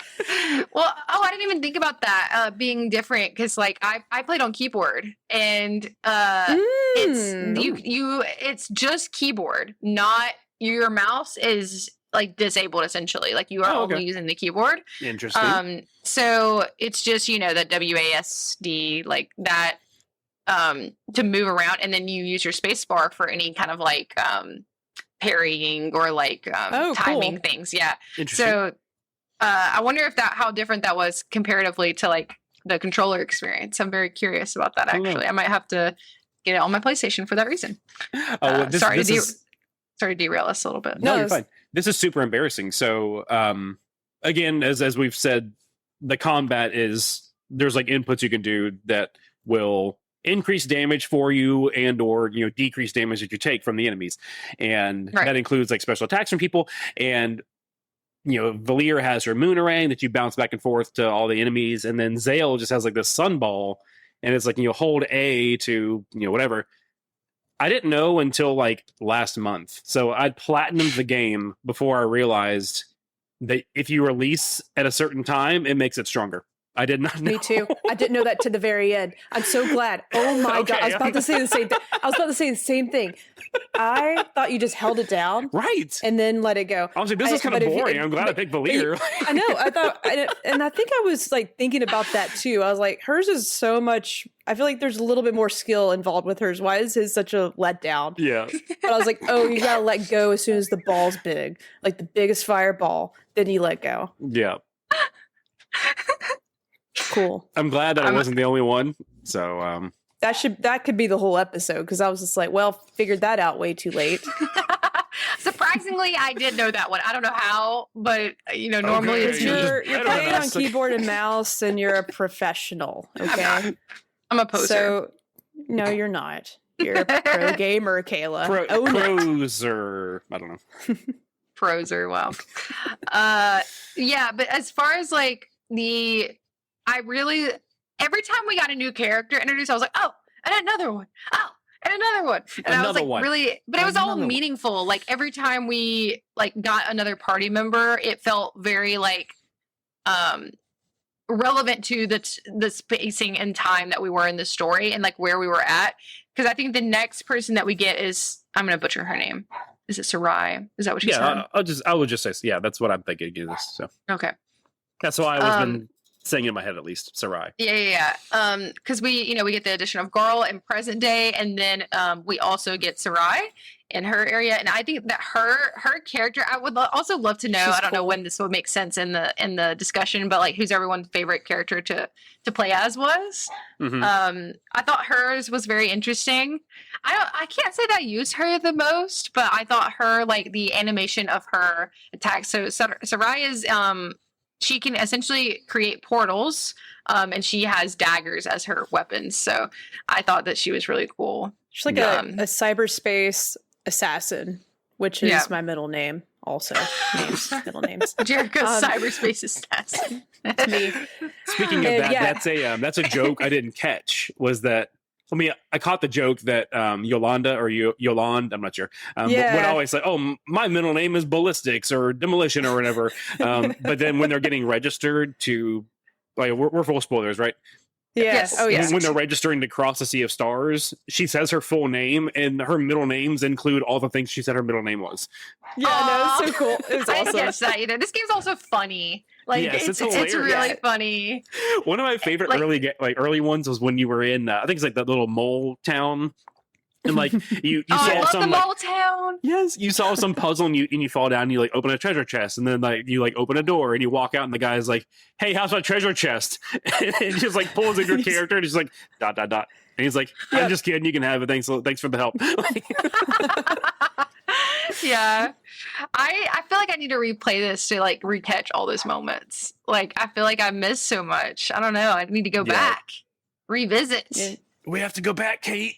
Well, I didn't even think about that being different because, like, I played on keyboard and it's Mm. it's just keyboard, not your mouse is like disabled essentially. Like you are only using the keyboard. Interesting. So it's just, the WASD like that to move around, and then you use your space bar for any kind of like parrying or like timing things. Yeah. Interesting. So I wonder if how different that was comparatively to like the controller experience. I'm very curious about that actually. I might have to get it on my PlayStation for that reason. Sorry to derail us a little bit. No, you're fine. This is super embarrassing. So again, as we've said, the combat is there's like inputs you can do that will increase damage for you and or decrease damage that you take from the enemies, and that includes like special attacks from people. And Valir has her Moonerang that you bounce back and forth to all the enemies, and then Zale just has like this sun ball, and it's like hold A to whatever. I didn't know until like last month, so I'd platinumed the game before I realized that if you release at a certain time, it makes it stronger. I did not know. Me too. I didn't know that to the very end. I'm so glad. Oh my God. I was about to say the same thing. I thought you just held it down. Right. And then let it go. I was like, this is kind of boring. I'm glad I picked Valir. I know. I thought, and I think I was like thinking about that too. I was like, hers is so much, I feel like there's a little bit more skill involved with hers. Why is his such a letdown? Yeah. But I was like, oh, you got to let go as soon as the ball's big, like the biggest fireball, then you let go. Yeah. Cool. I'm glad that I wasn't the only one. So that could be the whole episode, because I was just like, well, figured that out way too late. Surprisingly, I did know that one. I don't know how, but normally it's you're playing on keyboard and mouse, and you're a professional. Okay, I'm a poser. So no, you're not. You're a pro gamer, Kayla. Proser. I don't know. Proser. Wow. Yeah, but as far as like every time we got a new character introduced, I was like, oh, and another one. Oh, and another one. And I was like, really, but it was all meaningful. Like every time we like got another party member, it felt very like relevant to the spacing and time that we were in the story and like where we were at. Because I think the next person that we get is, I'm going to butcher her name. Is it Sarai? Is that what she said? I would just say, yeah, that's what I'm thinking of this. So okay. That's why I was been saying in my head, at least Sarai. Yeah. Because we get the addition of Garl in present day, and then we also get Sarai in her area, and I think that her character, I would also love to know. I don't know when this would make sense in the discussion, but like, who's everyone's favorite character to play as was. Mm-hmm. I thought hers was very interesting. I can't say that I used her the most, but I thought her, like the animation of her attacks. So Sarai is she can essentially create portals, and she has daggers as her weapons. So I thought that she was really cool. She's like a cyberspace assassin, which is my middle name. Also, middle names. Jericho's cyberspace assassin. That's me. Speaking of that, that's a joke I didn't catch. Was that? I mean, I caught the joke that Yolanda or Yolande, I'm not sure, would always say, "Oh, my middle name is Ballistics or Demolition or whatever." But then when they're getting registered to, like, we're full spoilers, right? Yes. Oh, yes. When they're registering to cross the Sea of Stars, she says her full name, and her middle names include all the things she said her middle name was. Yeah, no, it's so cool. It was awesome. I didn't catch that either. This game's also funny. Like, yes, it's really funny. One of my favorite early ones was when you were in, I think it's like that little mole town. And like you saw I love some the mole town. Yes, you saw some puzzle and you fall down and you like open a treasure chest, and then like you like open a door and you walk out and the guy's like, "Hey, how's my treasure chest?" And he just like pulls in your character and he's like ... And he's like, "I'm just kidding, you can have it. Thanks for the help." Yeah. I feel like I need to replay this to like recatch all those moments. Like I feel like I missed so much. I don't know. I need to go back, revisit. Yeah. We have to go back, Kate.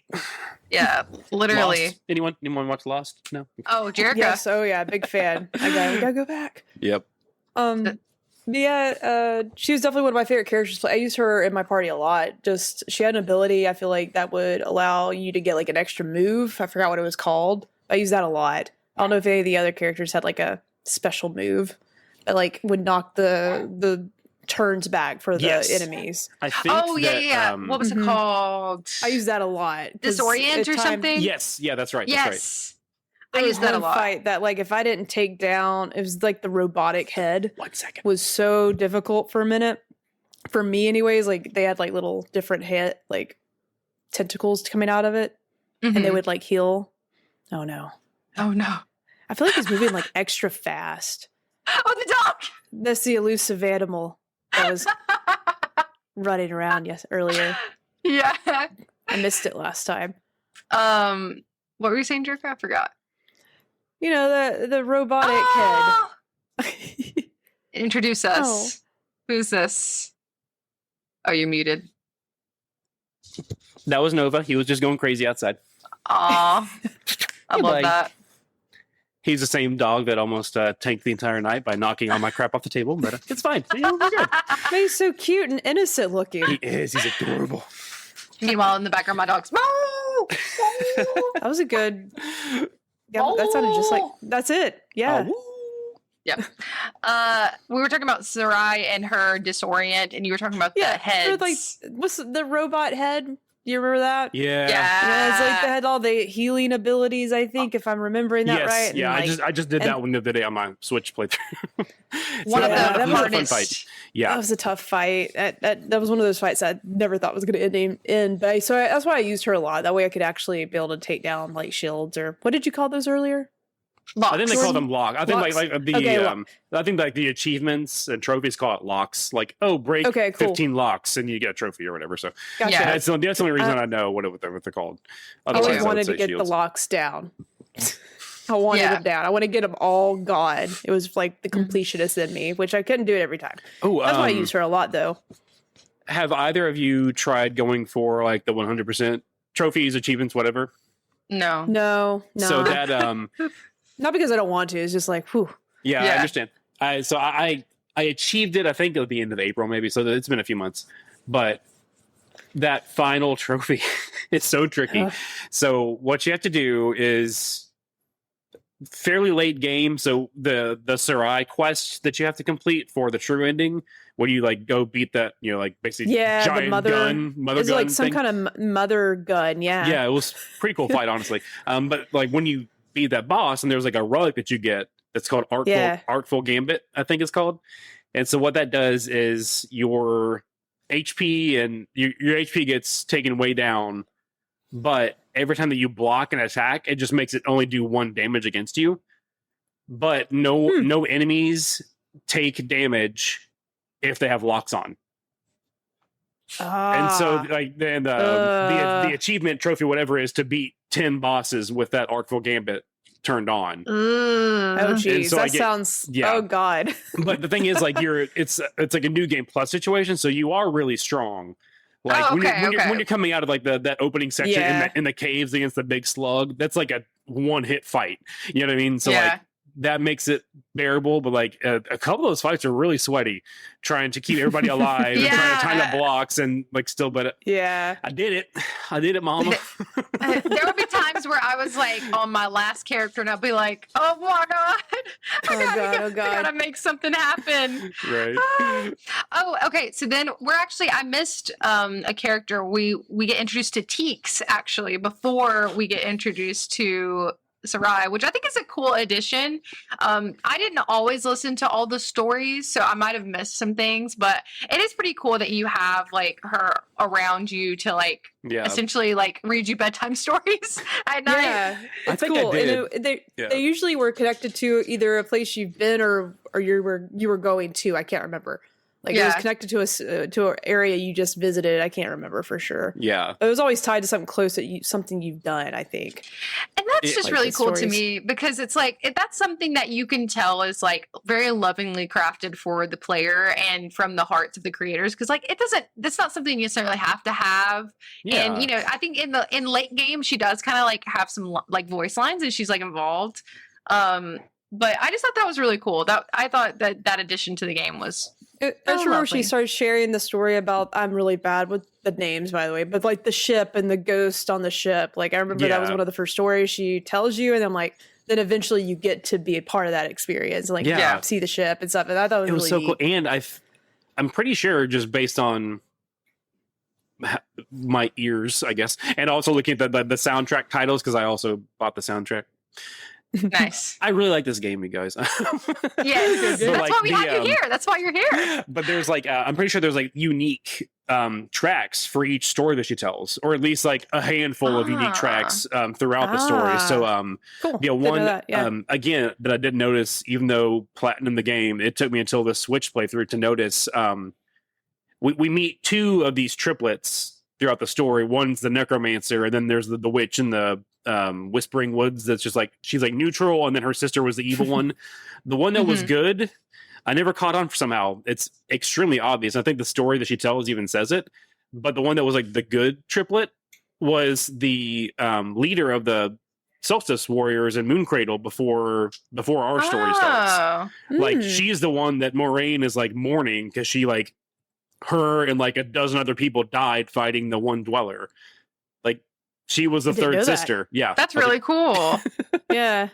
Yeah, literally. Lost. Anyone watch Lost? No. Oh, Jericho. Yes. Oh, yeah. Big fan. We gotta go back. Yep. She was definitely one of my favorite characters to play. I used her in my party a lot. Just she had an ability I feel like that would allow you to get like an extra move. I forgot what it was called. I used that a lot. I don't know if any of the other characters had like a special move that like would knock the turns back for the enemies. I think yeah. What was it called? I use that a lot. Disorient or something? Yes. Yeah, that's right. Yes. I there use was that a one lot. fight that like if I didn't take down, it was like the robotic head 1 second. was so difficult for a minute. For me anyways, like they had like little different head like tentacles coming out of it and they Mhm. would like heal. Oh no. Oh no. I feel like he's moving like extra fast. Oh, the dog. That's the elusive animal that was running around earlier. Yeah. I missed it last time. What were you saying, Jerka? I forgot. You know, the robotic Oh! head. Introduce us. Who's this? Oh, you're muted. That was Nova. He was just going crazy outside. Aw. I Hey, love bud. that. He's the same dog that almost tanked the entire night by knocking all my crap off the table, but it's fine. You know, we're good. But he's so cute and innocent looking. He is. He's adorable. Meanwhile, in the background, my dog's. "Moo! That was a good. Yeah, that sounded just like. That's it. Yeah. We were talking about Sarai and her disorient, and you were talking about Yeah, the heads. Like, what's the robot head? You remember that? Yeah. Yeah, it's like they had all the healing abilities. I think, if I'm remembering that Yes. right. And, Yeah. like, I just did and- that one the other day on my Switch playthrough. One of the that was a fun hardest- fight. Yeah. That was a tough fight. That was one of those fights I never thought was going to end. But that's why I used her a lot. That way I could actually be able to take down like shields or what did you call those earlier? I think they call Locks. them lock. I think Locks. like the Okay, I think like the achievements and trophies call it locks. Like, oh, break Okay, cool. 15 locks and you get a trophy or whatever. So Gotcha. Yeah. that's the only reason I know what they're called. I Otherwise, always would wanted to say get the shields. locks down. I wanted Yeah. them down. I want to get them all gone. It was like the completionist in me, which I couldn't do it every time. Oh, That's why I use her a lot, though. have either of you tried going for like the 100% trophies, achievements, whatever? No. No. So that Not because I don't want to. It's just like, whew. yeah, I Yeah. understand. I achieved it. I think at the end of April, maybe. So it's been a few months, but that final trophy is so tricky. Ugh. So what you have to do is fairly late game. So the Sarai quest that you have to complete for the true ending, when you like go beat that, you know, like basically Yeah, the giant mother- mother It's gun like some thing. kind of mother gun. Yeah. Yeah, it was pretty cool fight, honestly. But like when you beat that boss, and there's like a relic that you get that's called Artful Gambit, I think it's called. And so what that does is your HP and your HP gets taken way down, but every time that you block an attack, it just makes it only do 1 damage against you. But no enemies take damage if they have locks on. And so like then the achievement trophy, whatever, is to beat 10 bosses with that Artful Gambit turned on. Oh, geez. so I That get- sounds. yeah. Oh, God. But the thing is, like, it's like a new game plus situation, so you are really strong. Like Oh, when, okay, you're, okay. when you're coming out of like that opening section Yeah. in the caves against the big slug, that's like a 1-hit fight. You know what I mean? So Yeah. like that makes it bearable. But like a couple of those fights are really sweaty, trying to keep everybody alive and trying to time Yeah. the blocks and like still. But Yeah. I did it, Mama. There would be times where I was like on my last character, and I'd be like, "Oh my god, I gotta make something happen." Right. Oh, okay. So then I missed a character. We get introduced to Teeks actually before we get introduced to Sarai, which I think is a cool addition. I didn't always listen to all the stories, so I might have missed some things, but it is pretty cool that you have like her around you to like Yeah. essentially like read you bedtime stories at night. Yeah, I it's think I cool. did. And they Yeah. they usually were connected to either a place you've been or you were going to. I can't remember. Like it was Yeah. connected to an area you just visited. I can't remember for sure. Yeah. But it was always tied to something close something you've done. I think. And that's It- just like really the cool to stories. me because it's like that's something that you can tell is like very lovingly crafted for the player and from the hearts of the creators. Because like that's not something you necessarily have to have. Yeah. And you know, I think in late game she does kind of like have some like voice lines and she's like involved. But I just thought that was really cool. That I thought that addition to the game was I just remember lovely. she started sharing the story about. I'm really bad with the names, by the way, but like the ship and the ghost on the ship. Like I remember that was Yeah. one of the first stories she tells you, and I'm like, then eventually you get to be a part of that experience, and like Yeah. see the ship and stuff. And I thought It was really so neat. cool. And I'm pretty sure just based on my ears, I guess, and also looking at the soundtrack titles, because I also bought the soundtrack, Nice. I really like this game, you guys. Yes. But, That's like, why we the, have you here. That's why you're here. But there's like I'm pretty sure there's like unique tracks for each story that she tells, or at least like a handful of unique tracks throughout the story. So Cool. yeah, Didn't know one that, yeah. again that I didn't notice, even though platinum the game, it took me until the Switch playthrough to notice. We meet two of these triplets throughout the story. One's the necromancer, and then there's the witch in the Whispering Woods. That's just like she's like neutral, and then her sister was the evil one. The one that was good, I never caught on for somehow. It's extremely obvious. I think the story that she tells even says it. But the one that was like the good triplet was the leader of the Solstice Warriors and Mooncradle before our story starts. Like she's the one that Moraine is like mourning because she like her and like a dozen other people died fighting the one dweller. Like she was the third sister. Yeah, that's really cool. Yeah,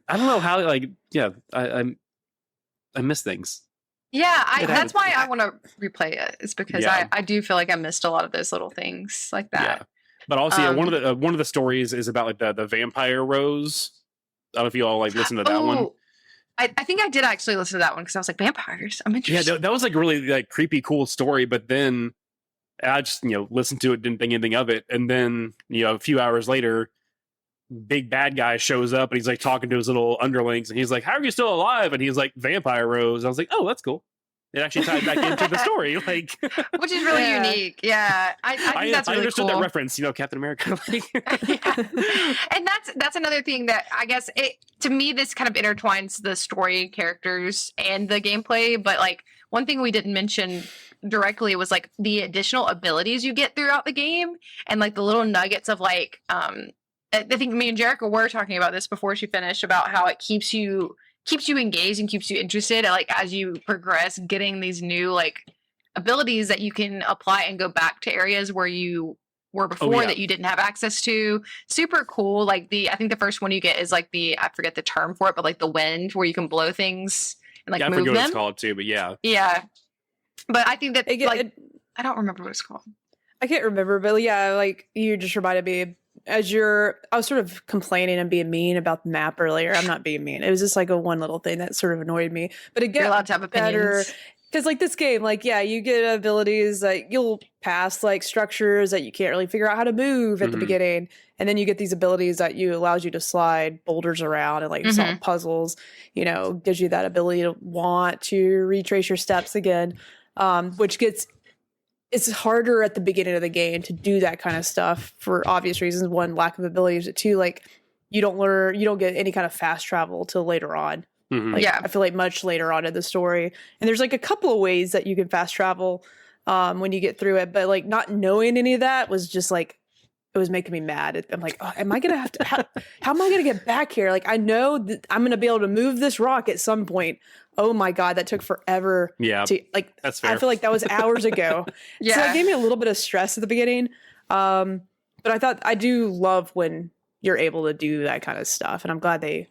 I don't know how. Like, yeah, I miss things. Yeah, It that's happens. why I want to replay it. It's because Yeah. I do feel like I missed a lot of those little things like that. Yeah, but also yeah, one of the stories is about like the vampire rose. I don't know if you all like listen to that one. Oh, I think I did actually listen to that one because I was like, vampires. I'm Yeah, interested. that was like a really like creepy, cool story. But then I just listened to it, didn't think anything of it, and then a few hours later, big bad guy shows up and he's like talking to his little underlings, and he's like, "How are you still alive?" And he's like, "Vampire Rose." I was like, "Oh, that's cool." It actually tied back into the story, like Which is really unique. Yeah, I think that's really understood cool. that reference. Captain America. Like, Yeah. And that's another thing that I guess to me this kind of intertwines the story, characters, and the gameplay. But like one thing we didn't mention directly was like the additional abilities you get throughout the game, and like the little nuggets of like I think me and Jerica were talking about this before she finished about how it keeps you engaged and keeps you interested, like as you progress, getting these new like abilities that you can apply and go back to areas where you were before that you didn't have access to. Super cool. Like I think the first one you get is like I forget the term for it, but like the wind, where you can blow things and like I move forget them. what it's called too, but yeah. But I think that I don't remember what it's called. I can't remember, but yeah, like you just reminded me I was sort of complaining and being mean about the map earlier. I'm not being mean. It was just like a one little thing that sort of annoyed me. But it You're gets allowed to have better opinions. because like this game, like yeah, you get abilities that you'll pass like structures that you can't really figure out how to move at the beginning, and then you get these abilities that allows you to slide boulders around and like solve puzzles. Gives you that ability to want to retrace your steps again, which it's harder at the beginning of the game to do that kind of stuff for obvious reasons. One, lack of abilities. Two, like you don't get any kind of fast travel till later on. I feel like much later on in the story. And there's like a couple of ways that you can fast travel when you get through it, but like not knowing any of that was just like, it was making me mad. I'm like, oh, am I gonna have to? How am I gonna get back here? Like, I know that I'm gonna be able to move this rock at some point. Oh my god, that took forever. Yeah, that's fair. I feel like that was hours ago. Yeah, so that gave me a little bit of stress at the beginning. But I do love when you're able to do that kind of stuff, and I'm glad they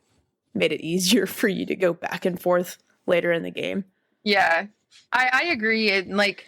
made it easier for you to go back and forth later in the game. Yeah, I agree. And like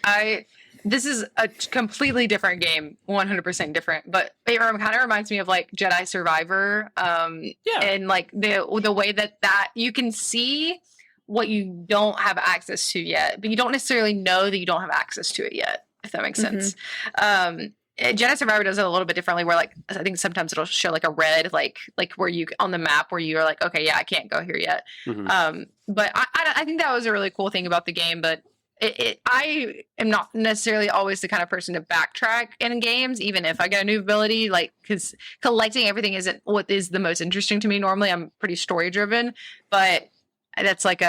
this is a completely different game, 100% different, but it kind of reminds me of like Jedi Survivor. And like the way that you can see what you don't have access to yet, but you don't necessarily know that you don't have access to it yet, if that makes sense. Jedi Survivor does it a little bit differently, where like I think sometimes it'll show like a red like where you on the map where you're like, okay, yeah, I can't go here yet. But I think that was a really cool thing about the game. But I am not necessarily always the kind of person to backtrack in games, even if I get a new ability, like because collecting everything isn't what is the most interesting to me. Normally, I'm pretty story driven, but that's like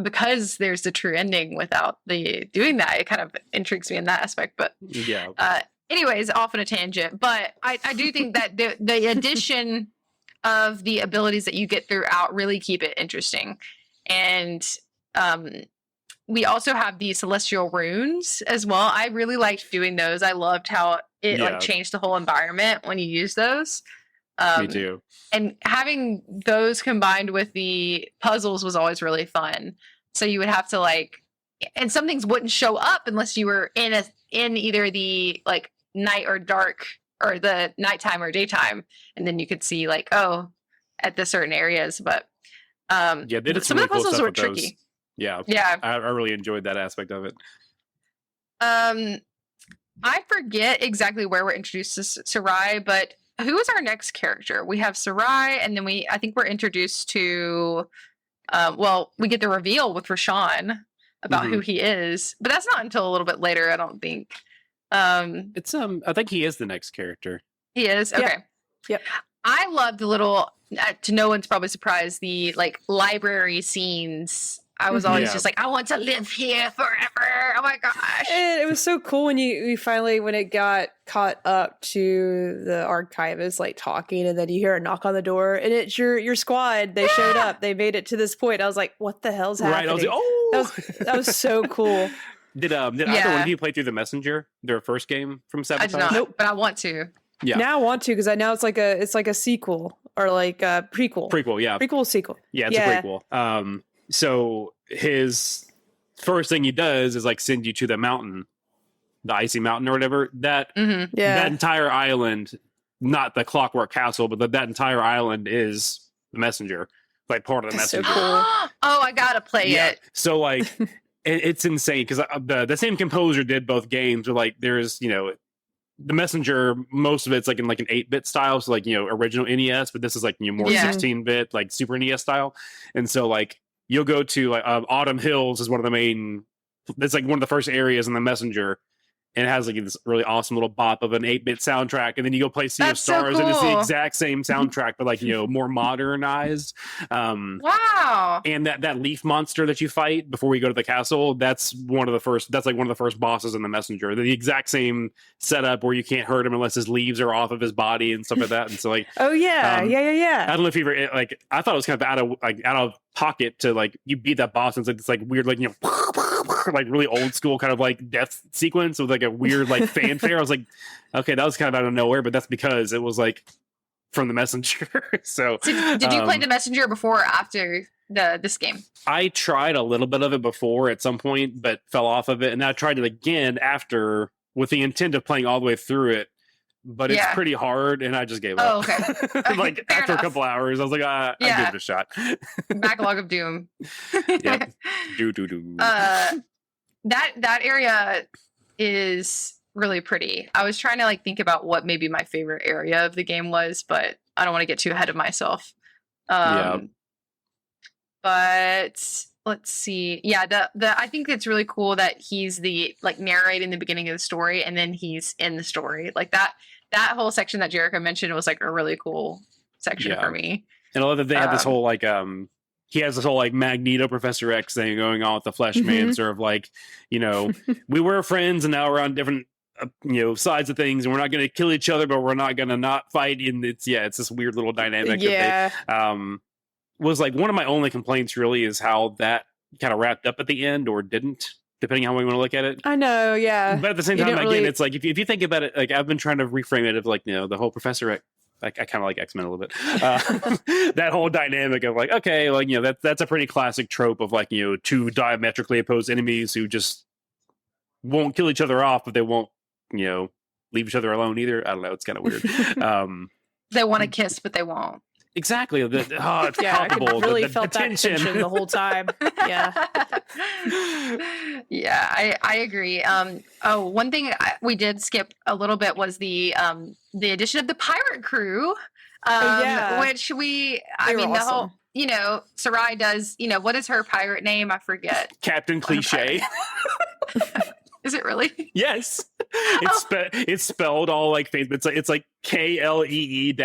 because there's the true ending without the doing that. It kind of intrigues me in that aspect. But yeah. Anyways, off on a tangent, but I do think that the addition of the abilities that you get throughout really keep it interesting. And we also have the celestial runes as well. I really liked doing those. I loved how it like changed the whole environment when you use those. Me too. And having those combined with the puzzles was always really fun. So you would have to like, and some things wouldn't show up unless you were in either the like night or dark, or the nighttime or daytime, and then you could see like, oh, at the certain areas, but Yeah, they did some some of the really cool puzzles stuff were with those. tricky. Yeah, Yeah. I really enjoyed that aspect of it. I forget exactly where we're introduced to Sarai, but who is our next character? We have Sarai, and then I think we're introduced to, we get the reveal with Rashawn about who he is, but that's not until a little bit later, I don't think. It's I think he is the next character. He is? Okay. Yep. I love the little, to no one's probably surprised, the like library scenes. I was always just like, I want to live here forever. Oh my gosh. And it was so cool when you finally, when it got caught up to the archivist like talking, and then you hear a knock on the door, and it's your squad. They showed up. They made it to this point. I was like, what the hell's happening? Right. I was like, oh, that was so cool. Did either one of you play through The Messenger, their first game from Sabotage? I did not, Nope. but I want to. Yeah. Now I want to, because I know it's like a sequel or like a prequel. Prequel, yeah. Prequel sequel. Yeah, it's a prequel. So his first thing he does is like send you to the mountain, the icy mountain or whatever. That that entire island, not the Clockwork Castle, but that entire island is the Messenger, like part of the That's so Messenger. cool. Oh, I gotta play it. So like, it's insane because the same composer did both games. Or like, there's the Messenger, most of it's like in like an 8-bit style, so like original NES, but this is like more 16-bit like Super NES style, and so like. You'll go to like Autumn Hills is one of the main. It's like one of the first areas in the Messenger, and it has like this really awesome little bop of an 8-bit soundtrack. And then you go play Sea of Stars, and it's the exact same soundtrack, but like more modernized. Wow! And that leaf monster that you fight before we go to the castle, that's one of the first. That's like one of the first bosses in the Messenger. The exact same setup where you can't hurt him unless his leaves are off of his body and stuff like that. And so like, oh yeah, yeah. I don't know if you ever like. I thought it was kind of out of pocket to like you beat that boss and it's like this like weird like like really old school kind of like death sequence with like a weird like fanfare. I was like, okay, that was kind of out of nowhere, but that's because it was like from the Messenger. so did you play the Messenger before or after this game? I tried a little bit of it before at some point, but fell off of it, and then I tried it again after with the intent of playing all the way through it. But it's pretty hard, and I just gave up. Oh, okay. Like after a couple hours, I was like, I give it a shot. Backlog of Doom. Yep. Do. That area is really pretty. I was trying to like think about what maybe my favorite area of the game was, but I don't want to get too ahead of myself. But let's see. Yeah, I think it's really cool that he's the like narrating the beginning of the story, and then he's in the story like that. That whole section that Jericho mentioned was like a really cool section for me. And I love that they have this whole like he has this whole like Magneto Professor X thing going on with the Fleshman, sort of like, we were friends and now we're on different sides of things, and we're not going to kill each other, but we're not going to not fight. And it's this weird little dynamic. Yeah. That they, was like one of my only complaints really is how that kind of wrapped up at the end or didn't. Depending on how we want to look at it. I know, yeah. But at the same time, again, it's like if you think about it, like I've been trying to reframe it of like, the whole Professor X, I kind of like X-Men a little bit. That whole dynamic of like, okay, like, that's a pretty classic trope of like, two diametrically opposed enemies who just won't kill each other off, but they won't, leave each other alone either. I don't know. It's kind of weird. They want to kiss, but they won't. Exactly. It's palpable. I really felt that tension the whole time. Yeah. Yeah, I agree. One thing we did skip a little bit was the addition of the pirate crew, which the whole, Sarai does, what is her pirate name? I forget. Captain Cliche. Is it really? Yes. It's spelled all like it's like KLEE-SHAE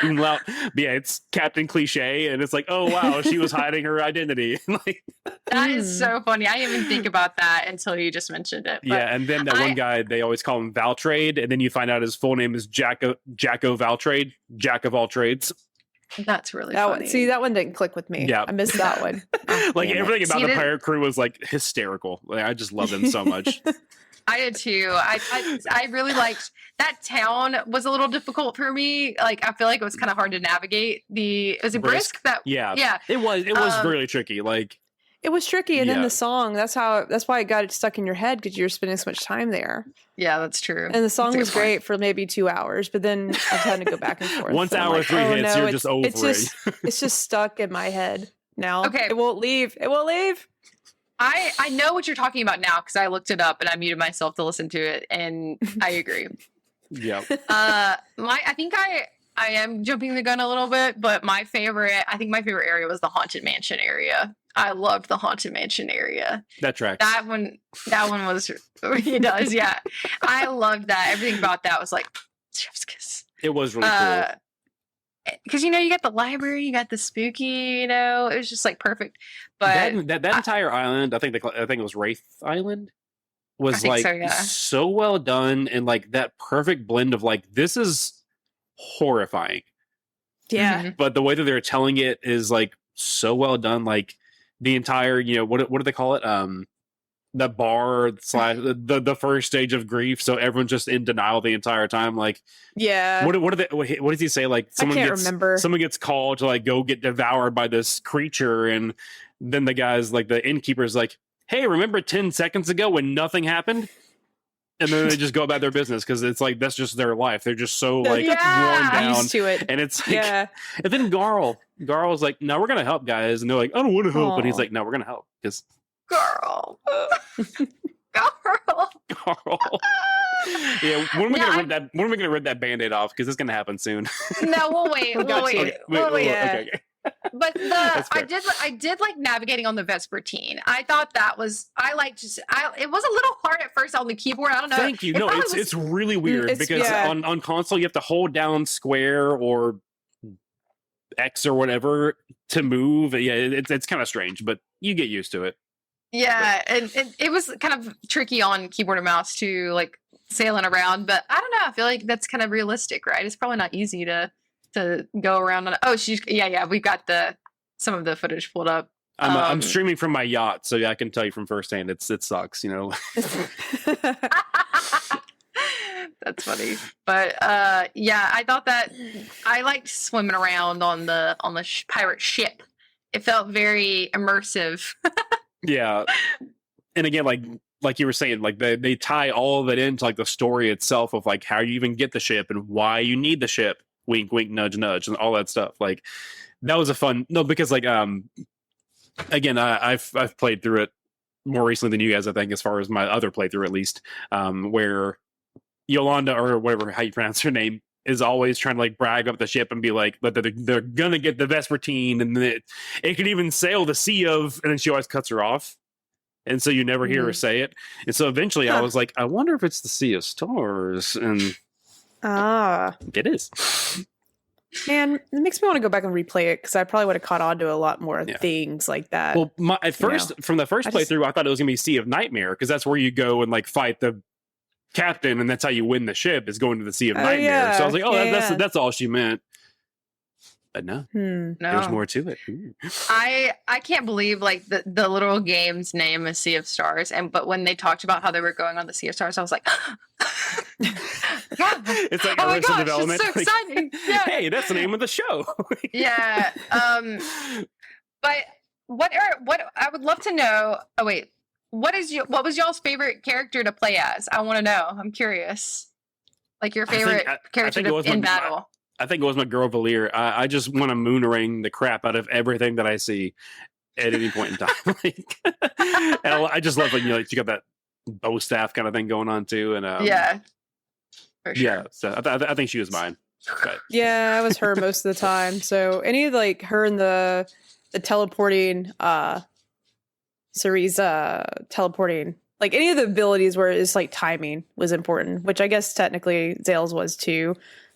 umlaut. But yeah, it's Captain Cliche, and it's like, oh wow, she was hiding her identity. Like, that is so funny. I didn't even think about that until you just mentioned it. Yeah, and then that one guy, they always call him Valtrade, and then you find out his full name is Jacko Valtrade, Jack of all trades. That's really funny. See, that one didn't click with me. Yeah, I missed that one. Like everything about the pirate crew was like hysterical. Like, I just love them so much. I did too. I really liked that town. Was a little difficult for me. Like I feel like it was kind of hard to navigate. Was it Brisk? Yeah. It was really tricky. Like It was tricky, and then Yeah. the song. That's why it got stuck in your head because you were spending so much time there. Yeah, that's true. And the song That's a was good point. great for maybe 2 hours, but then I was having to go back and forth. Once and I'm hour like, 3 oh, hits, no, you're just over it's just stuck in my head now. Okay. It won't leave. It won't leave. I know what you're talking about now because I looked it up and I muted myself to listen to it, and I agree. Yeah. I think I am jumping the gun a little bit, but I think my favorite area was the Haunted Mansion area. I loved the Haunted Mansion area. That tracks. That one was he does, yeah. I loved that. Everything about that was like chef's kiss. It was really cool. Because you got the library, you got the spooky, it was just like perfect. But That entire island, I think it was Wraith Island, was think like so, yeah. so well done, and like that perfect blend of like this is horrifying, Yeah. Mhm. but the way that they're telling it is like so well done. Like the entire, what do they call it? The bar / the first stage of grief. So everyone's just in denial the entire time. Like, Yeah. what does he say? Like someone can't gets remember. someone gets called to like go get devoured by this creature, and then the guy's like the innkeeper's like, hey, remember 10 seconds ago when nothing happened? And then they just go about their business because it's like that's just their life. They're just so like Yeah. worn down. Used to it. And it's like, Yeah. and then Garl's like, no, we're gonna help, guys. And they're like, I don't want to help, but he's Aw. like, no, we're gonna help because girl. Girl. Garl. Yeah, when are we Yeah, gonna rip that? When are we gonna rip that Band-Aid off? Because it's gonna happen soon. No, we'll wait. We'll Gotcha. wait. Okay, We'll wait. okay. But That's fair. I did like navigating on the Vespertine. I thought that was it was a little hard at first on the keyboard. I don't know. Thank you. It No, probably it's was- it's really weird It's- because yeah. on console you have to hold down square or X or whatever to move. Yeah, it's kind of strange, but you get used to it. Yeah, and it was kind of tricky on keyboard and mouse to like sailing around, but I don't know. I feel like that's kind of realistic, right? It's probably not easy to go around on. Oh, we've got some of the footage pulled up. I'm streaming from my yacht, so yeah, I can tell you from firsthand. It sucks, That's funny, but yeah, I thought that I liked swimming around on the pirate ship. It felt very immersive. Yeah, and again, like you were saying, like they tie all of it into like the story itself of like how you even get the ship and why you need the ship. Wink, wink, nudge, nudge, and all that stuff. Like that was because like again, I've played through it more recently than you guys, I think, as far as my other playthrough at least, where Yolanda or whatever how you pronounce her name is always trying to like brag up the ship and be like, but they're gonna get the Vespertine and it can even sail the sea of, and then she always cuts her off. And so you never hear her say it. And so eventually I was like, I wonder if it's the Sea of Stars. And it is. Man, it makes me want to go back and replay it because I probably would have caught on to a lot more things like that. Well, from the first playthrough, I thought it was going to be Sea of Nightmare because that's where you go and like fight the captain, and that's how you win the ship is going to the Sea of Nightmare. Yeah. So I was like, oh, Yeah. that's all she meant. But no, No. there's more to it. Ooh. I can't believe like the literal game's name is Sea of Stars, but when they talked about how they were going on the Sea of Stars, I was like, yeah. It's like Oh my Arrested gosh, Development. it's so Like, exciting. Yeah. hey, that's the name of the show. Yeah. But what I would love to know. Oh wait, what was y'all's favorite character to play as? I want to know. I'm curious. Like your favorite character think it was in my- battle. I think it was my girl Valir. I just want to moonerang the crap out of everything that I see at any point in time. Like, and I just love like you got that bow staff kind of thing going on too. And Yeah. For sure. yeah. So I think she was mine. But Yeah, I was her most of the time. So any of like her and the teleporting Cereza teleporting, like any of the abilities where it's like timing was important, which I guess technically Zale's was too,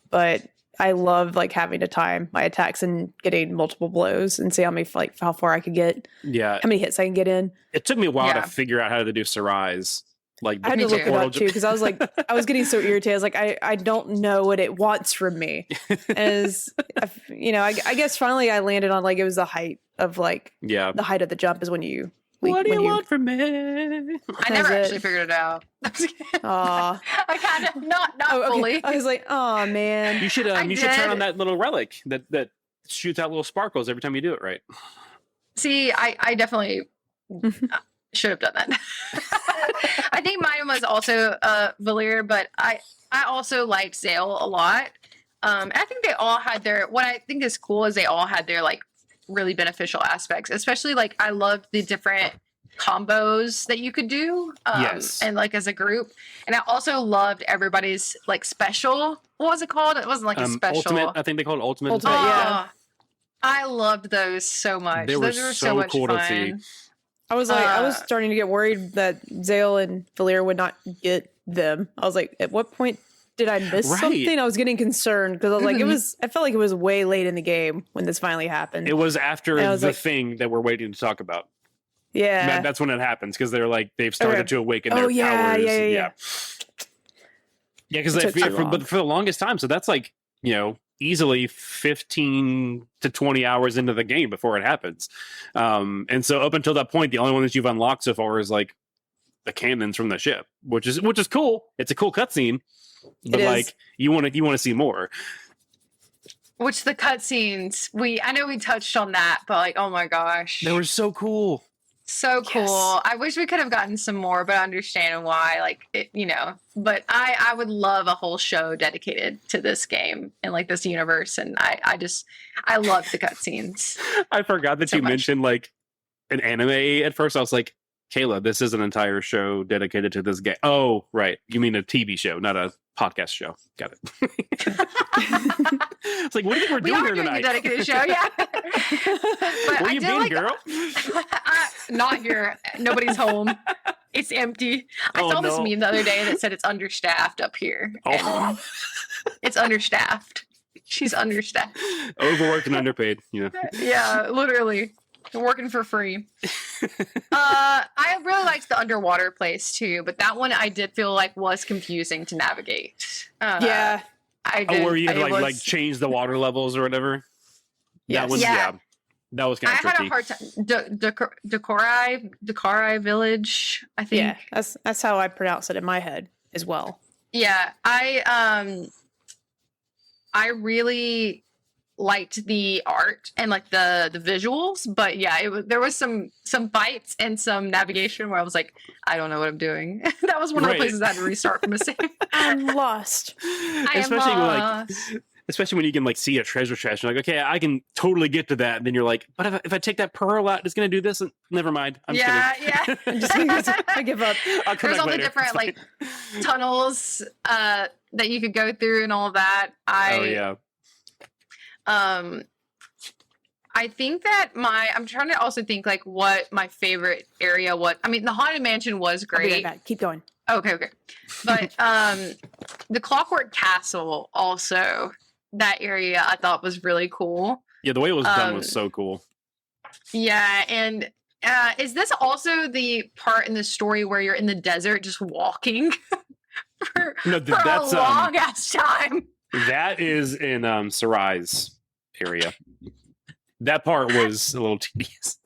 but I love like having to time my attacks and getting multiple blows and see how far I could get, yeah, how many hits I can get in. it took me a while Yeah. to figure out how to do Sarais. Like I had to Me look too. it up too because I was like, I was getting so irritated. I was like, I don't know what it wants from me. As I guess finally I landed on like it was the height of like yeah. the height of the jump is when you. What do when you want from me? I never it. actually figured it out. Aw. I kind of not Oh, okay. fully. I was like, oh man. You should I you should turn did. on that little relic that shoots out little sparkles every time you do it right. See, I definitely Should have done that. I think mine was also Valir, but I also liked Zale a lot. I think they all had their, what I think is cool is they all had their like really beneficial aspects, especially like I loved the different combos that you could do and like as a group. And I also loved everybody's like special, what was it called? It wasn't like a special. Ultimate, I think they called it Ultimate. Ultimate, yeah. I loved those so much. Those were so much cool fun. to see. I was like, I was starting to get worried that Zale and Valir would not get them. I was like, at what point did I miss something? I was getting concerned because I was like, I felt like it was way late in the game when this finally happened. It was after the thing that we're waiting to talk about. Yeah. That's when it happens because they're like, they've started to awaken their powers. Yeah, because for the longest time. So that's like, easily 15 to 20 hours into the game before it happens. And so up until that point, the only one that you've unlocked so far is like the cannons from the ship, which is cool. It's a cool cutscene, but like you want to see more. Which the cutscenes, I know we touched on that, but like, oh my gosh. They were so cool. So cool. Yes. I wish we could have gotten some more, but I understand why, like, but I would love a whole show dedicated to this game and like this universe. And I love the cutscenes. I forgot that you mentioned like an anime at first. I was like, Kayla, this is an entire show dedicated to this game. Oh, right. You mean a TV show, not a podcast show. Got it. It's like, what do you think we're doing here tonight? A dedicated show, yeah. But where you been, girl? Not here. Nobody's home. It's empty. I saw this meme the other day that said it's understaffed up here. Oh. It's understaffed. She's understaffed. Overworked and underpaid. Yeah, literally. Working for free. I really liked the underwater place too, but that one I did feel like was confusing to navigate. Yeah, I did. Where you had like change the water levels or whatever. Yes. That was that was kind of tricky. I had a hard time. Dakari Village, I think. Yeah, that's how I pronounce it in my head as well. Yeah, I really liked the art and like the visuals, but yeah, there was some fights and some navigation where I was like, I don't know what I'm doing. That was one of the places I had to restart from a save. I'm lost. Especially when you can like see a treasure chest, you're like, okay, I can totally get to that. And then you're like, but if I take that pearl out, it's going to do this. Never mind. I'm just kidding. I give up. There's all the different like tunnels that you could go through and all of that. I think that I'm trying to also think like what my favorite area was. I mean, the Haunted Mansion was great. Keep going. Okay. But the Clockwork Castle also, that area I thought was really cool. Yeah, the way it was done was so cool. Yeah, and is this also the part in the story where you're in the desert just walking for a long ass time? That is in Sarai's area. That part was a little tedious.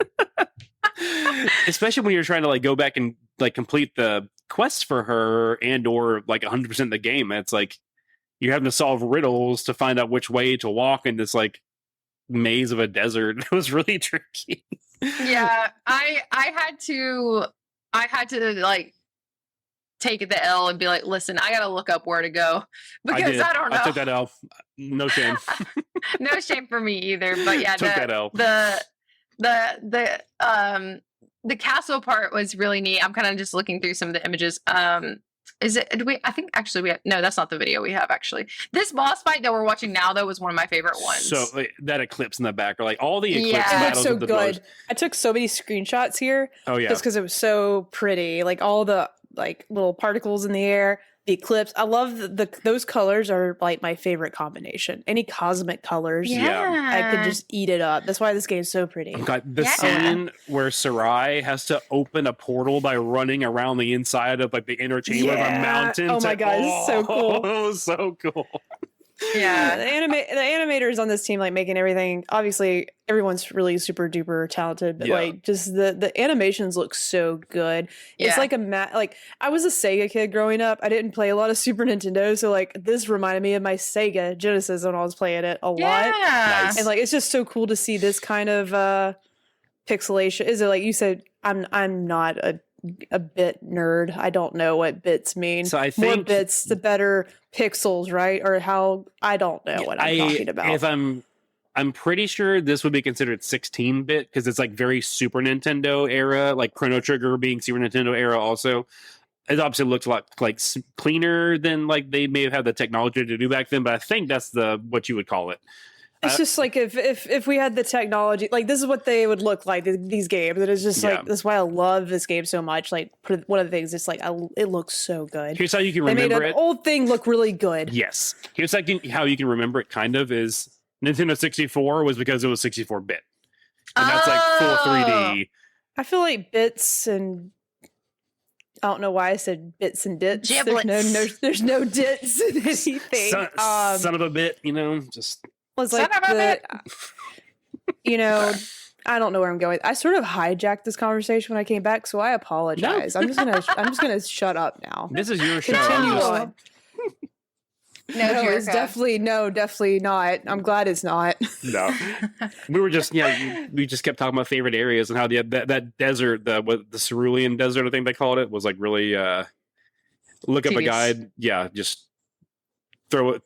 Especially when you're trying to like go back and like complete the quests for her and or like 100% of the game. It's like you're having to solve riddles to find out which way to walk in this like maze of a desert. It was really tricky. Yeah, I had to like take the L and be like, listen, I gotta look up where to go because I don't know. I took that L. No shame. No shame for me either. But yeah, took that L. The castle part was really neat. I'm kind of just looking through some of the images. Is it? I think actually we have. No, that's not the video we have. Actually, this boss fight that we're watching now though was one of my favorite ones. So like, that eclipse in the back, or like all the eclipse battles. So good. I took so many screenshots here. Oh yeah, just because it was so pretty. Like all the like little particles in the air, the eclipse. I love those colors are like my favorite combination. Any cosmic colors, I could just eat it up. That's why this game's so pretty. The scene where Sarai has to open a portal by running around the inside of like the inner chamber of a mountain. Oh my god, it's so cool. It was so cool. Yeah, the animators on this team like making everything. Obviously, everyone's really super duper talented, but like just the animations look so good. Yeah. It's like like I was a Sega kid growing up. I didn't play a lot of Super Nintendo, so like this reminded me of my Sega Genesis when I was playing it a lot. Nice. And like it's just so cool to see this kind of pixelation? Is it like you said? I'm not a bit nerd. I don't know what bits mean. So I more think bits, the better pixels, right? Or how? I don't know what I'm talking about. If I'm pretty sure this would be considered 16-bit because it's like very Super Nintendo era, like Chrono Trigger being Super Nintendo era also. It obviously looks a lot like cleaner than like they may have had the technology to do back then, but I think that's what you would call it. It's just like if we had the technology, like this is what they would look like, these games. And it's just like, that's why I love this game so much. Like one of the things, it's like, it looks so good. Here's how you can remember it. They made an old thing look really good. Yes. Here's how you can remember it kind of is Nintendo 64 was because it was 64-bit. And that's like full 3D. I feel like bits and... I don't know why I said bits and dits. There's no dits in anything. Son of a bit, just... Was like I don't know where I'm going. I sort of hijacked this conversation when I came back, so I apologize. No. I'm just gonna shut up now. This is your show. Continue on. No, it's definitely not. I'm glad it's not. No, we were just we just kept talking about favorite areas and how that desert, the Cerulean Desert, I think they called it, was like really look up a guide. Yeah, just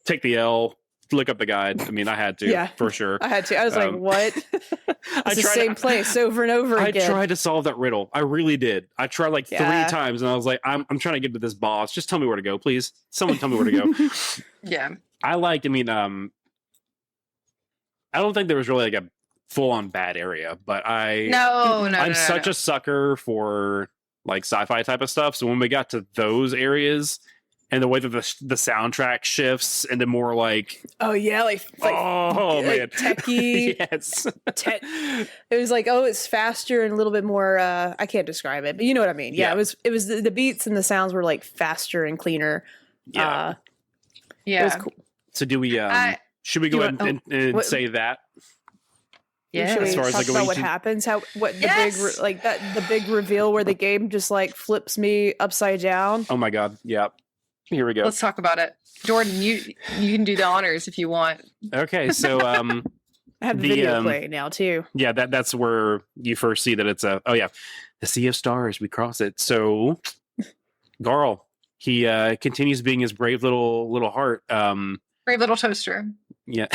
take the L. Look up the guide. I mean, I had to, for sure. I had to. I was like, what? It's the same place over and over again. I tried to solve that riddle. I really did. I tried like 3 times, and I was like, I'm trying to get to this boss. Just tell me where to go, please. Someone tell me where to go. Yeah. I don't think there was really like a full-on bad area, but I'm such a sucker for like sci-fi type of stuff. So when we got to those areas... And the way that the soundtrack shifts into more like man, techie. Yes, it was like it's faster and a little bit more. I can't describe it, but you know what I mean. Yeah. It was the beats and the sounds were like faster and cleaner. Yeah, it was cool. So do we? Should we go ahead and say that? Yeah, as far as talk about what happens, the big reveal where the game just like flips me upside down. Oh my god! Yeah. Here we go. Let's talk about it. Jordan, you can do the honors if you want. Okay, so I have the video playing now too. Yeah, that's where you first see that it's the Sea of Stars. We cross it. So Garl, he continues being his brave little heart. Brave little toaster. Yeah.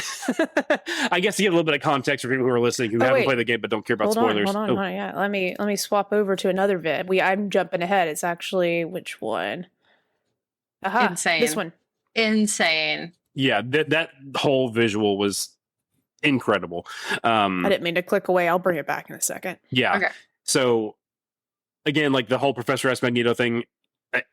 I guess to give a little bit of context for people who are listening who haven't played the game but don't care about spoilers. Hold on. Yeah. Let me swap over to another vid. I'm jumping ahead. It's actually which one? Insane. This one. Insane. Yeah, that whole visual was incredible. I didn't mean to click away. I'll bring it back in a second. Yeah. Okay. So again, like the whole Professor S. Magneto thing,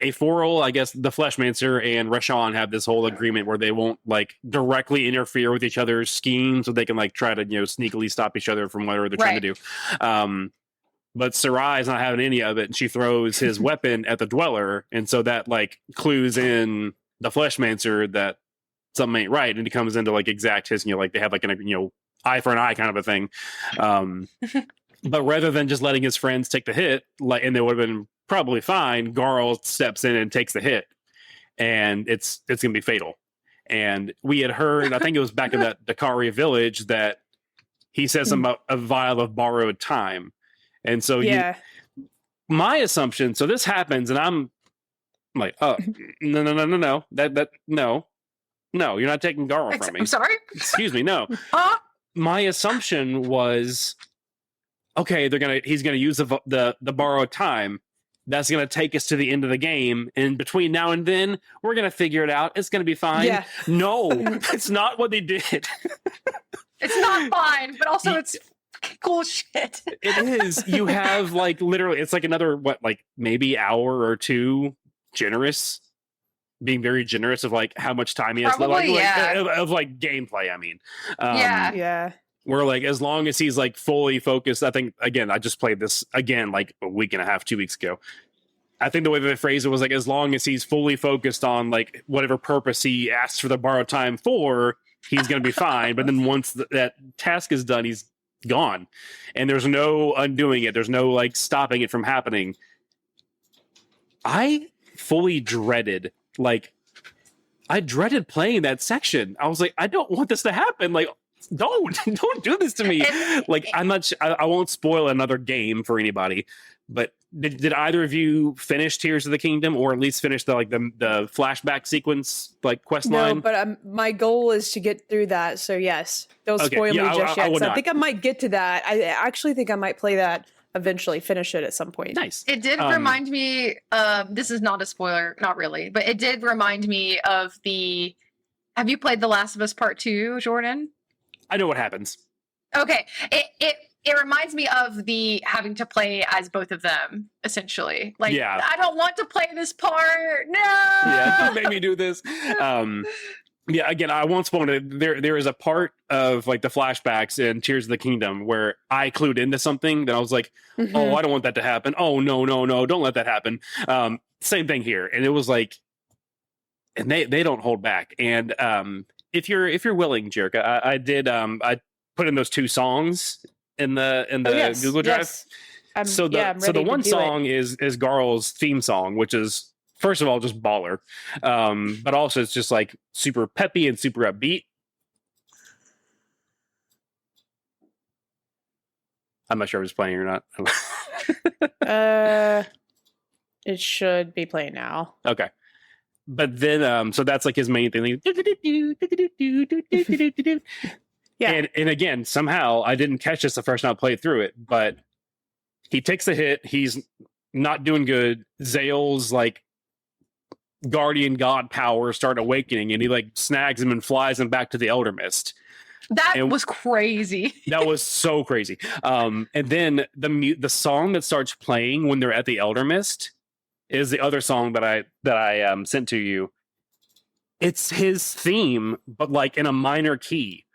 Aforil, I guess the Fleshmancer and Rashawn have this whole agreement where they won't like directly interfere with each other's schemes, so they can like try to sneakily stop each other from whatever they're trying to do. But Sarai's not having any of it, and she throws his weapon at the Dweller, and so that like clues in the Fleshmancer that something ain't right, and he comes into like exact his like they have like an eye for an eye kind of a thing. But rather than just letting his friends take the hit, like and they would have been probably fine, Garl steps in and takes the hit, and it's gonna be fatal. And we had heard, I think it was back in that Dakari village, that he says something about a vial of borrowed time. And so my assumption, so this happens, and I'm like, oh, no, you're not taking Garl from me. I'm sorry? Excuse me, no. My assumption was, okay, he's gonna use the borrowed time. That's gonna take us to the end of the game, and between now and then, we're gonna figure it out. It's gonna be fine. Yeah. No, it's not what they did. It's not fine, but also it's cool shit. It is. You have like literally, it's like another maybe hour or two being very generous of like how much time he has of gameplay. I mean, where like as long as he's like fully focused, I think again, I just played this again like a week and a half, 2 weeks ago. I think the way that they phrased it was like as long as he's fully focused on like whatever purpose he asks for the borrowed time for, he's going to be fine. But then once that task is done, he's gone, and there's no undoing it. There's no like stopping it from happening. I fully dreaded playing that section. I was like, I don't want this to happen. Like don't do this to me. Like, I won't spoil another game for anybody, but did either of you finish Tears of the Kingdom, or at least finish the flashback sequence, like quest line? No, but my goal is to get through that. So yes, don't Okay, spoil yeah, me just yet. 'Cause I think I not. might get to that. I actually think I might play that eventually, finish it at some point. Nice. It did remind me, this is not a spoiler, not really, but it did remind me of have you played The Last of Us Part 2, Jordan? I know what happens. Okay. It reminds me of the having to play as both of them, essentially. Like, Yeah. I don't want to play this part. No. Yeah, don't make me do this. Yeah, again, I won't spoil it. There is a part of like the flashbacks in Tears of the Kingdom where I clued into something that I was like, Mhm. oh, I don't want that to happen. Oh, no, don't let that happen. Same thing here. And it was like, and they don't hold back. And if you're willing, Jerica, I put in those 2 songs in the Yes, Google Drive. yes. I'm So the ready to one do it. song is Garl's theme song, which is, first of all, just baller, but also it's just like super peppy and super upbeat. I'm not sure if it's playing or not. It should be playing now. Okay. But then, so that's like his main thing. Yeah. And again, somehow I didn't catch this the first time I played through it, but he takes a hit. He's not doing good. Zale's like guardian god powers start awakening, and he like snags him and flies him back to the Elder Mist. That was crazy. That was so crazy. And then the song that starts playing when they're at the Elder Mist is the other song that I sent to you. It's his theme, but like in a minor key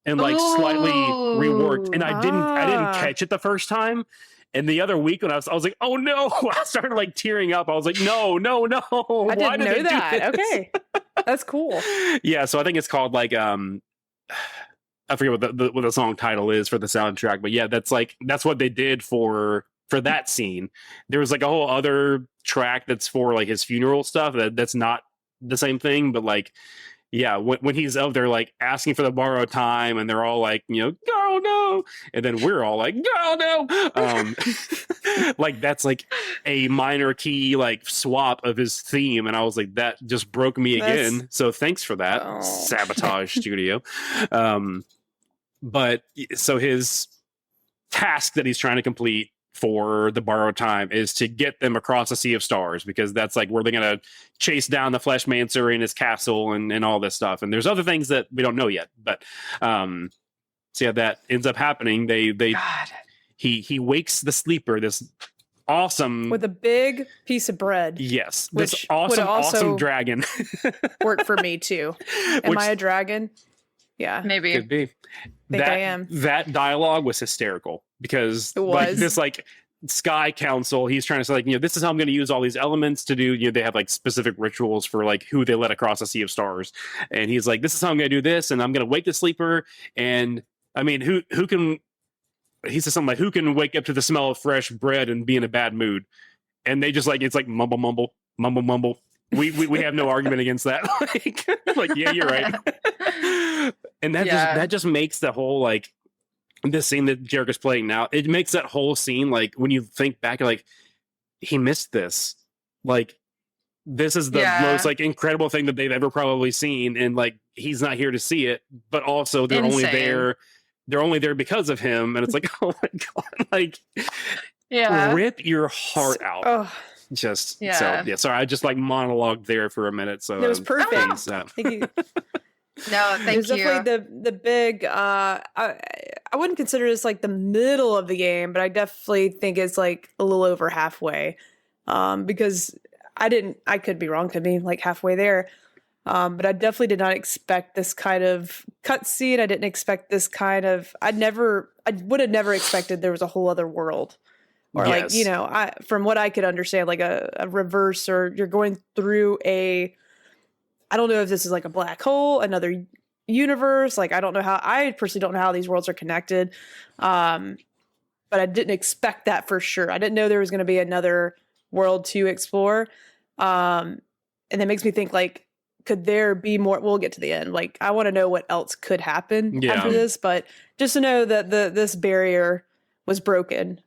and like slightly reworked. And I didn't catch it the first time. And the other week when I was like, oh no, I started like tearing up. I was like, no. I didn't know that. Okay. That's cool. Yeah. So I think it's called like, I forget what the song title is for the soundtrack, but yeah, that's what they did for that scene. There was like a whole other track that's for like his funeral stuff that's not the same thing, but like, yeah, when he's out there like asking for the borrowed time, and they're all like, girl no, and then we're all like, girl no, like that's like a minor key like swap of his theme, and I was like, that just broke me again. So thanks for that, Sabotage Studio. But so his task that he's trying to complete for the borrowed time is to get them across the Sea of Stars, because that's like where they're going to chase down the Fleshmancer in his castle and all this stuff. And there's other things that we don't know yet, but so yeah, that ends up happening. He wakes the sleeper, this awesome with a big piece of bread. Yes, which this awesome dragon worked for me too. Am I a dragon? Yeah, maybe. Could be. I am. That dialogue was hysterical, because it was. Like this like Sky Council, he's trying to say like, this is how I'm going to use all these elements to do, they have like specific rituals for like who they let across the Sea of Stars, and he's like, this is how I'm going to do this, and I'm going to wake the sleeper. And I mean, who can, he says something like, who can wake up to the smell of fresh bread and be in a bad mood? And they just like, it's like mumble mumble mumble mumble. We have no argument against that. like yeah, you're right. And that just makes the whole like this scene that Jerica's playing now, it makes that whole scene like, when you think back, like he missed this. Like this is the most like incredible thing that they've ever probably seen, and like he's not here to see it, but also they're only there because of him, and it's like, oh my god, like rip your heart out. Oh. Just sorry, I just like monologued there for a minute. So it was perfect. Thank you. No, thank you. Definitely the big. I wouldn't consider this like the middle of the game, but I definitely think it's like a little over halfway. Because I could be wrong, could be like halfway there. But I definitely did not expect this kind of cutscene. I didn't expect this kind of. I would have never expected there was a whole other world. Or like, from what I could understand, like a reverse, or you're going through I don't know if this is like a black hole, another universe. Like, I personally don't know how these worlds are connected. But I didn't expect that for sure. I didn't know there was going to be another world to explore. And that makes me think like, could there be more? We'll get to the end. Like, I want to know what else could happen Yeah. after this, but just to know that this barrier was broken.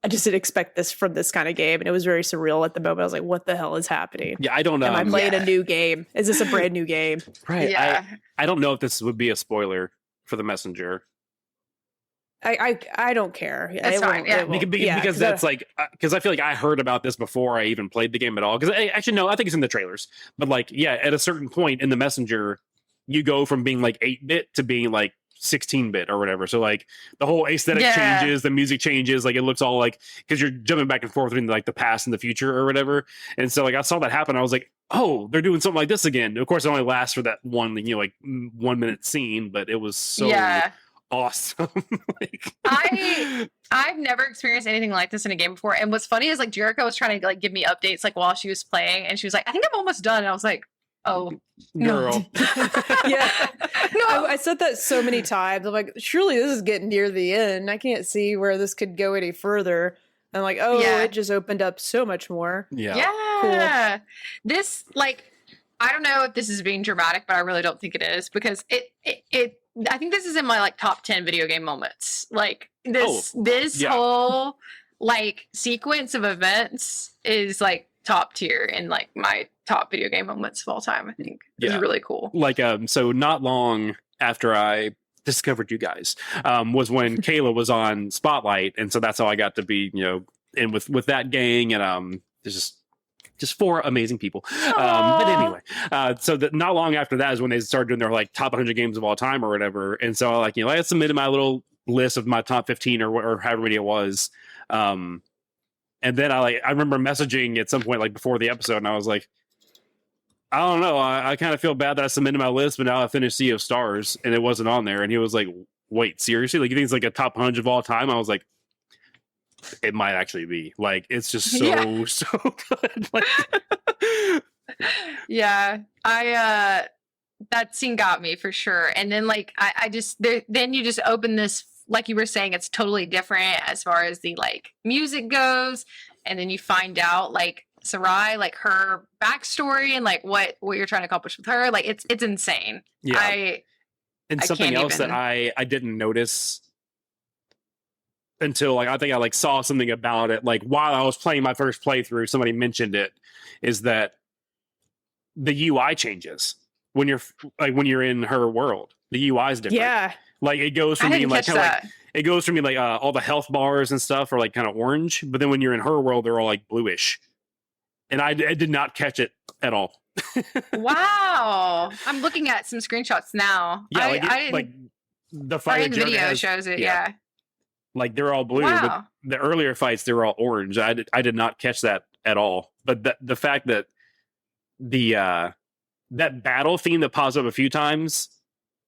I just didn't expect this from this kind of game, and it was very surreal at the moment. I was like, "What the hell is happening? Yeah, I don't know. Am I playing a new game? Is this a brand new game?" Right. Yeah. I don't know if this would be a spoiler for the messenger. I don't care. That's It fine, won't- yeah. it won't. Because that's like, because I feel like I heard about this before I even played the game at all. Because actually, no, I think it's in the trailers. But like, yeah, at a certain point in the messenger, you go from being like 8-bit to being like 16-bit or whatever. So like the whole aesthetic Yeah. changes, the music changes, like it looks all like, because you're jumping back and forth between like the past and the future or whatever. And so like I saw that happen, I was like, oh, they're doing something like this again. Of course, it only lasts for that one, like 1 minute scene, but it was so Yeah. awesome. Like, I've never experienced anything like this in a game before. And what's funny is like Jericho was trying to like give me updates like while she was playing, and she was like, I think I'm almost done. And I was like, oh no. girl. Yeah. No. I said that so many times. I'm like, surely this is getting near the end. I can't see where this could go any further. I'm like, oh, Yeah. it just opened up so much more. Yeah. This like I don't know if this is being dramatic, but I really don't think it is, because it I think this is in my like top 10 video game moments. Like this yeah. whole like sequence of events is like top tier in like my top video game moments of all time. I think it's Yeah. really cool. Like so not long after I discovered you guys was when Kayla was on Spotlight, and so that's how I got to be in with that gang, and there's just 4 amazing people. But anyway, so that not long after that is when they started doing their like top 100 games of all time or whatever, and so like I submitted my little list of my top 15 or however many it was, and then I remember messaging at some point like before the episode, and I was like, I don't know. I kind of feel bad that I submitted my list, but now I finished Sea of Stars and it wasn't on there. And he was like, wait, seriously? Like, you think it's like a top 100 of all time? I was like, it might actually be. Like, it's just so, Yeah. so good. Like, Yeah. That scene got me for sure. And then like I just then you just open this, like you were saying, it's totally different as far as the like music goes, and then you find out like Sarai, like her backstory and like what you're trying to accomplish with her. Like it's insane. yeah. And I something can't else that even- I didn't notice until like I think I like saw something about it like while I was playing my first playthrough, somebody mentioned it, is that the UI changes when you're in her world. The UI is different. Yeah. Like it goes I from being didn't like catch kinda that. like it goes from being like all the health bars and stuff are like kind of orange, but then when you're in her world, they're all like bluish. And I did not catch it at all. Wow. I'm looking at some screenshots now. Yeah, I didn't, like the our fight in that Jericho video has, shows it. yeah. Yeah. like they're all blue, but Wow. the earlier fights they were all orange. I did not catch that at all. But the fact that the that battle theme that pops up a few times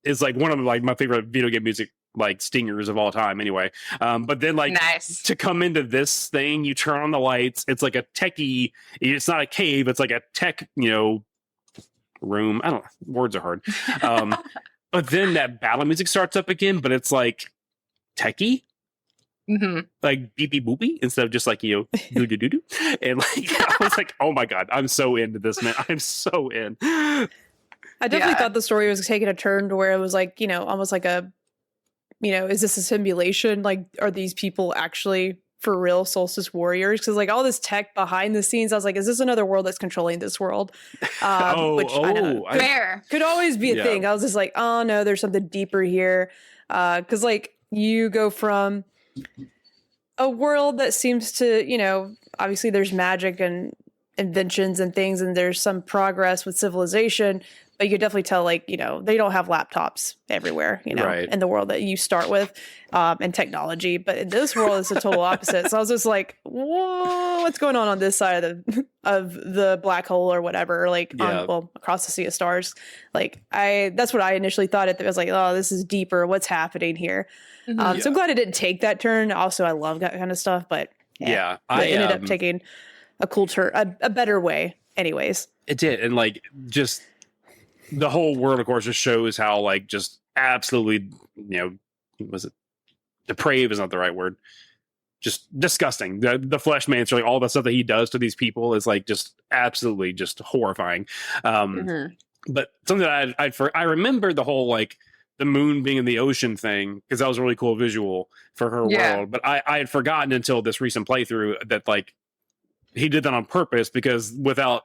is like one of like my favorite video game music like stingers of all time anyway. But then like Nice. to come into this thing, you turn on the lights, it's like a techie, it's not a cave, it's like a tech room. I don't know, words are hard. But then that battle music starts up again, but it's like techie, hmm like beepy boopy instead of just like do do do do. And like I was like, oh my god, I'm so into this, man. I'm so in. I definitely Yeah. thought the story was taking a turn to where it was like, almost like a, is this a simulation? Like, are these people actually for real Solstice warriors? Because like all this tech behind the scenes, I was like, is this another world that's controlling this world? Which I know Fair. could always be a Yeah. thing. I was just like, oh no, there's something deeper here. Because like you go from a world that seems to, obviously there's magic and inventions and things, and there's some progress with civilization, but you could definitely tell like, they don't have laptops everywhere, Right. in the world that you start with, and technology. But in this world, it's the total opposite. So I was just like, whoa, what's going on this side of the black hole or whatever, like Yeah. across the Sea of Stars. Like that's what I initially thought. It was like, oh, this is deeper. What's happening here? Mhm. So I'm glad it didn't take that turn. Also, I love that kind of stuff, but Yeah, it ended up taking a cool turn, a better way anyways. It did, and like just the whole world, of course, just shows how like just absolutely, was it depraved is not the right word. just disgusting. The Flesh Mancer, like all the stuff that he does to these people is like just absolutely just horrifying. But something that I remember the whole like the moon being in the ocean thing, because that was a really cool visual for her world. But I had forgotten until this recent playthrough that like he did that on purpose, because without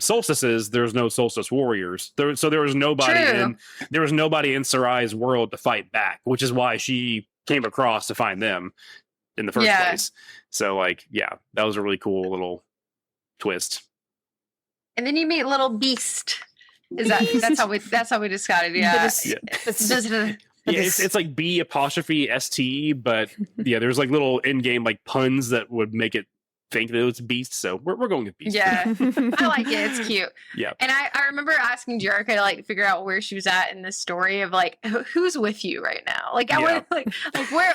solstices, there's no solstice warriors. So there was nobody in Sarai's world to fight back, which is why she came across to find them in the first place. So like, yeah, that was a really cool little twist. And then you meet little Beast. That's how we described it. Yeah. It's like B''ST, but yeah, there's like little in-game like puns that would make it think that it was Beast. So we're going with Beast. Yeah, I like it. It's cute. Yeah. And I remember asking Jerica to like figure out where she was at in this story of like who's with you right now. Like I want like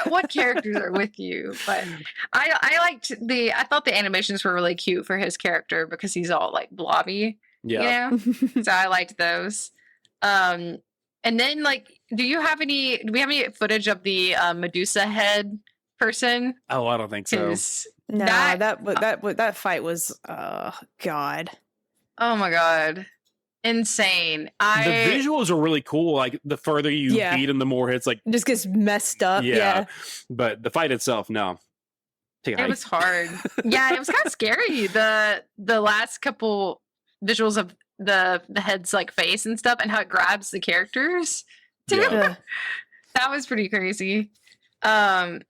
what characters are with you. But I thought the animations were really cute for his character because he's all like blobby. Yeah. You know? So I liked those. And then like, do we have any footage of the Medusa head person? Oh, I don't think so. No, that fight was God. Oh my God. Insane. The visuals are really cool. Like the further you beat him, the more it's like it just gets messed up. Yeah. But the fight itself, no. It was hard. Yeah, it was kind of scary. The last couple visuals of the head's like face and stuff and how it grabs the characters too. Yeah. That was pretty crazy. But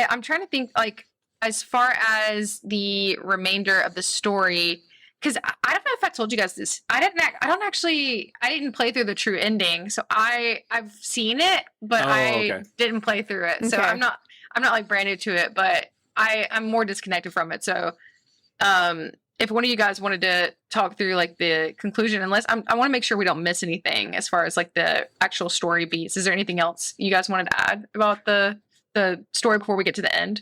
I'm trying to think like as far as the remainder of the story, because I don't know if I told you guys this. I didn't play through the true ending. So I've seen it, but didn't play through it. So I'm not like brand new to it, but I'm more disconnected from it. So if one of you guys wanted to talk through like the conclusion, unless I want to make sure we don't miss anything as far as like the actual story beats. Is there anything else you guys wanted to add about the story before we get to the end?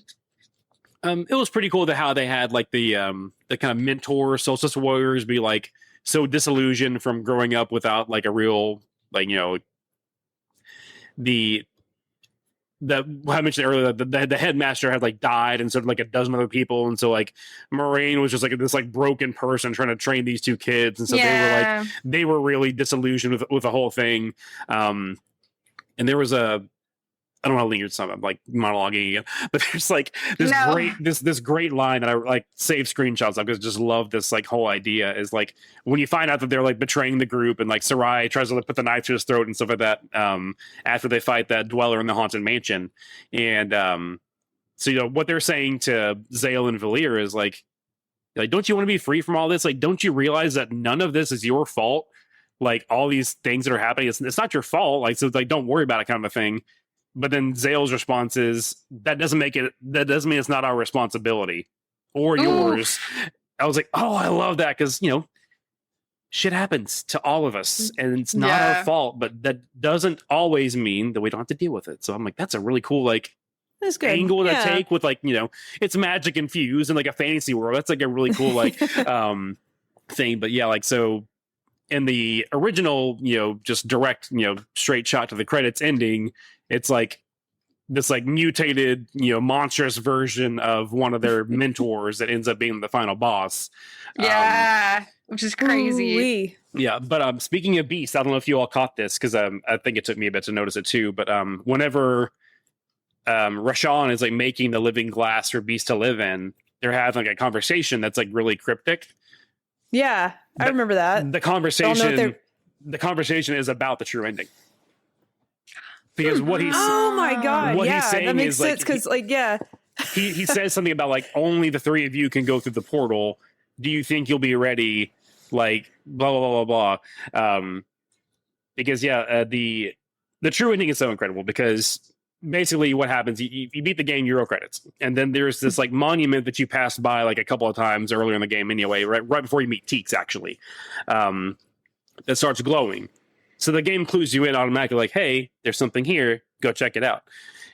It was pretty cool how they had like the kind of mentor solstice warriors be like so disillusioned from growing up without like a real like, you know, I mentioned earlier that the headmaster had like died and sort of like a dozen other people, and so like Moraine was just like this like broken person trying to train these two kids, and so they were really disillusioned with the whole thing. And there was I don't want to linger something. I'm like monologuing again, but there's like this great line that I like saved screenshots of because I just love this like whole idea is like when you find out that they're like betraying the group and like Sarai tries to like, put the knife to his throat and stuff like that after they fight that dweller in the haunted mansion. And so, you know, what they're saying to Zale and Valir is like, don't you want to be free from all this? Like, don't you realize that none of this is your fault? Like all these things that are happening, it's not your fault. Like, so like, don't worry about it kind of a thing. But then Zale's response is, that doesn't mean it's not our responsibility or yours. I was like, oh, I love that. Cause you know, shit happens to all of us and it's not our fault, but that doesn't always mean that we don't have to deal with it. So I'm like, that's a really cool, like that's good. Angle to take with like, you know, it's magic infused in like a fantasy world. That's like a really cool, like, thing. But yeah, like, so in the original, you know, just direct, you know, straight shot to the credits ending, it's like this like mutated, you know, monstrous version of one of their mentors that ends up being the final boss. Yeah, which is crazy. Ooh-wee. Yeah, but speaking of Beast, I don't know if you all caught this because I think it took me a bit to notice it too. But whenever Rashawn is like making the living glass for Beast to live in, they're having like a conversation that's like really cryptic. Yeah, I remember that. The conversation is about the true ending. Because what he's he's saying that makes is sense because he says something about like only the three of you can go through the portal. Do you think you'll be ready? Like blah blah blah blah blah. Because the true ending is so incredible because basically what happens you beat the game Euro credits and then there's this like monument that you passed by like a couple of times earlier in the game anyway right before you meet Teeks actually that starts glowing. So the game clues you in automatically like, hey, there's something here. Go check it out.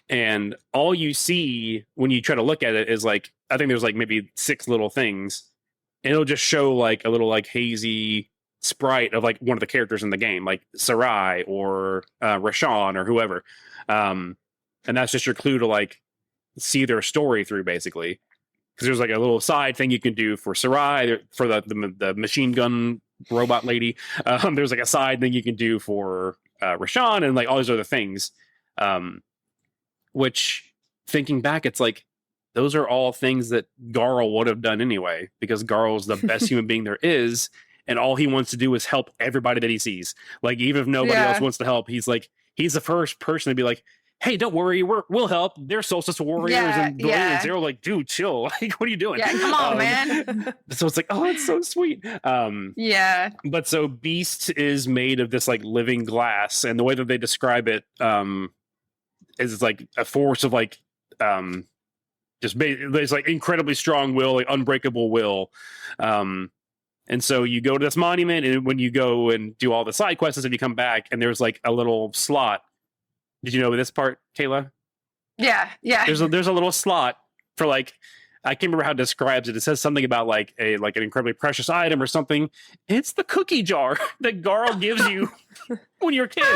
And all you see when you try to look at it is like, I think there's like maybe 6 little things. And it'll just show like a little like hazy sprite of like one of the characters in the game, like Sarai or Rashawn or whoever. And that's just your clue to like, see their story through, basically. Because there's like a little side thing you can do for Sarai, for the machine gun robot lady. There's like a side thing you can do for Rashawn, and like all these other things. Which, thinking back, it's like those are all things that Garl would have done anyway, because Garl's the best human being there is, and all he wants to do is help everybody that he sees. Like, even if nobody else wants to help, he's the first person to be like, hey, don't worry, we'll help. They're Solstice Warriors and Valyrians. They're like, dude, chill. Like, what are you doing? Yeah, come on, man. So it's like, oh, it's so sweet. Yeah. But so Beast is made of this like living glass, and the way that they describe it is it's like a force of like there's like incredibly strong will, like unbreakable will. And so you go to this monument, and when you go and do all the side quests and you come back, and there's like a little slot. Did you know this part, Kayla? Yeah. There's a little slot for like, I can't remember how it describes it. It says something about like an incredibly precious item or something. It's the cookie jar that Garl gives you when you're kids.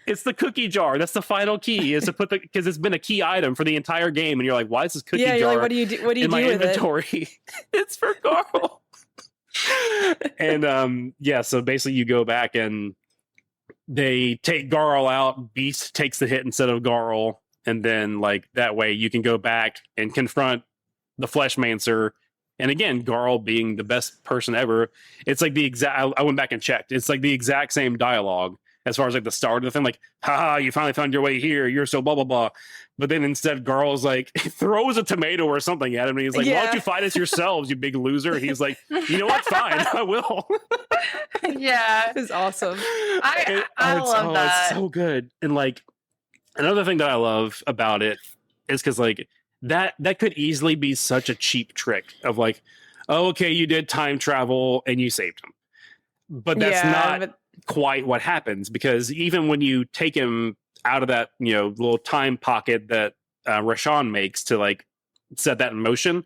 It's the cookie jar. That's the final key, is to put because it's been a key item for the entire game, and you're like, why is this cookie jar? You're like, what do you do? What do you in do my with inventory? It's for Garl. And so basically you go back and they take Garl out. Beast takes the hit instead of Garl, and then like that way you can go back and confront the Fleshmancer. And again, Garl being the best person ever, it's like the exact. I went back and checked. It's like the exact same dialogue as far as like the start of the thing. Like, haha, you finally found your way here. You're so blah blah blah. But then instead, Garl's like throws a tomato or something at him, and he's like, "Why don't you fight us yourselves, you big loser?" And he's like, "You know what? Fine, I will." Yeah, it's awesome. I love that. It's so good. And like another thing that I love about it is because like that could easily be such a cheap trick of like, oh, okay, you did time travel and you saved him, but that's not quite what happens, because even when you take him out of that, little time pocket that Rashawn makes to like set that in motion,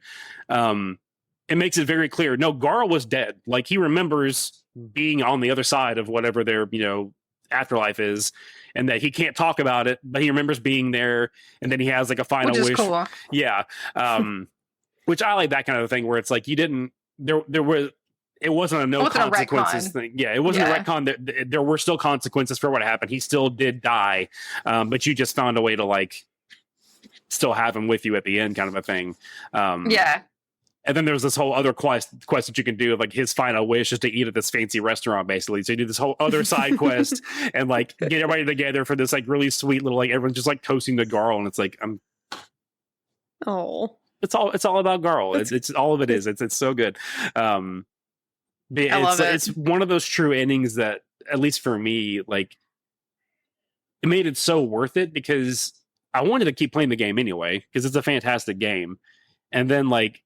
it makes it very clear. No, Garl was dead. Like, he remembers being on the other side of whatever their, afterlife is, and that he can't talk about it, but he remembers being there. And then he has like a final wish. Cool. Yeah. Which I like that kind of thing where it's like, it wasn't a no consequences thing. Yeah, it wasn't a retcon. There were still consequences for what happened. He still did die, but you just found a way to like still have him with you at the end, kind of a thing. And then there's this whole other quest that you can do of like his final wish is to eat at this fancy restaurant, basically. So you do this whole other side quest and like get everybody together for this like really sweet little like everyone's just like toasting the Garl, and it's like it's all about Garl. It's all of it is. It's so good. It's one of those true endings that, at least for me, like it made it so worth it, because I wanted to keep playing the game anyway, because it's a fantastic game. And then like,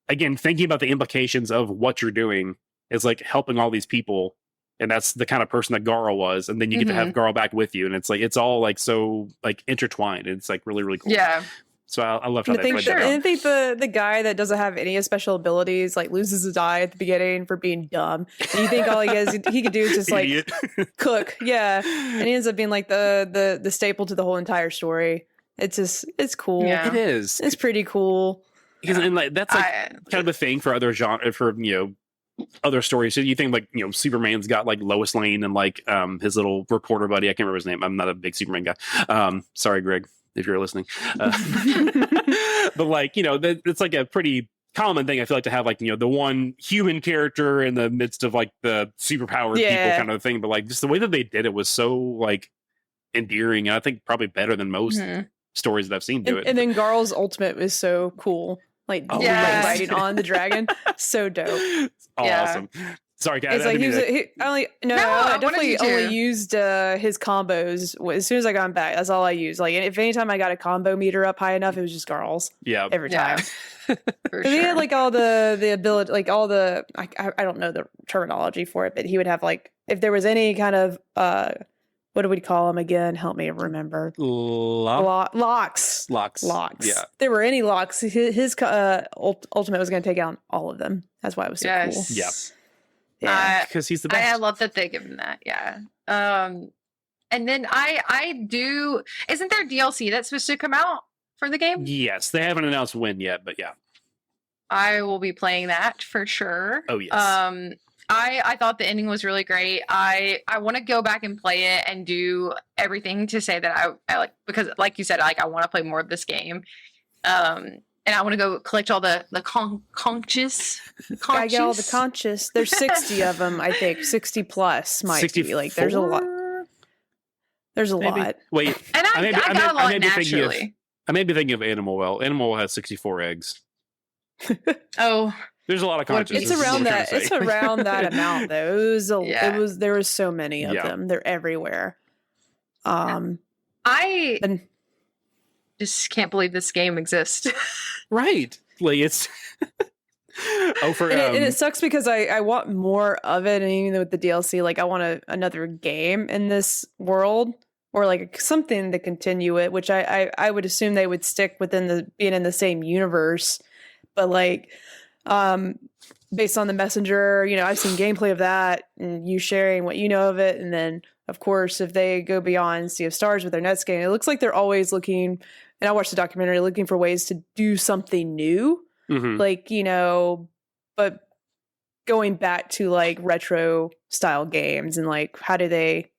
again, thinking about the implications of what you're doing is like helping all these people. And that's the kind of person that Garl was. And then you get to have Garl back with you. And it's like, it's all like so like intertwined. It's like really, really cool. Yeah. So I love how that played that out. I think the guy that doesn't have any special abilities like loses his eye at the beginning for being dumb. And you think all he could do is just like cook, and he ends up being like the staple to the whole entire story. It's cool. Yeah. It is. It's pretty cool. Because and like that's like kind of a thing for other other stories. So you think like Superman's got like Lois Lane and like his little reporter buddy. I can't remember his name. I'm not a big Superman guy. Sorry, Greg, if you're listening. But like, it's like a pretty common thing, I feel like, to have like, the one human character in the midst of like the superpowered people kind of thing. But like just the way that they did it was so like endearing. And I think probably better than most stories that I've seen do it. And then Garl's ultimate was so cool. Like, riding on the dragon. So dope. Awesome. Sorry, guys. It's like I definitely only used his combos as soon as I got him back. That's all I used. Like, if anytime I got a combo meter up high enough, it was just Garl's. Yeah, every time. For He had like all the ability, like all the I don't know the terminology for it, but he would have like, if there was any kind of what do we call them again? Help me remember. Locks. Yeah. If there were any locks, his ultimate was going to take out all of them. That's why it was so cool. Yeah. Yeah, because he's the best. I love that they give him that. Yeah. And then I do. Isn't there DLC that's supposed to come out for the game? Yes, they haven't announced when yet, but yeah. I will be playing that for sure. Oh, yes. I thought the ending was really great. I want to go back and play it and do everything to say that I like, because like you said, like I want to play more of this game. And I want to go collect all the conches. I get all the conches. There's 60 of them, I think. 60 plus might 64? Be. Like, there's a lot. There's a lot. Wait. And I got a lot naturally. I may be thinking of Animal Well. Animal Well has 64 eggs. Oh. There's a lot of conches. It's around that. It's around that amount, though. There was so many of them. They're everywhere. I just can't believe this game exists. Right. Like it's and it sucks because I want more of it, and even with the DLC, like I want another game in this world, or like something to continue it, which I would assume they would stick within being in the same universe. But like based on the Messenger, I've seen gameplay of that and you sharing what you know of it, and then of course if they go beyond Sea of Stars with their next game, it looks like they're always looking, and I watched the documentary, looking for ways to do something new. Like, but going back to like retro style games, and like how do they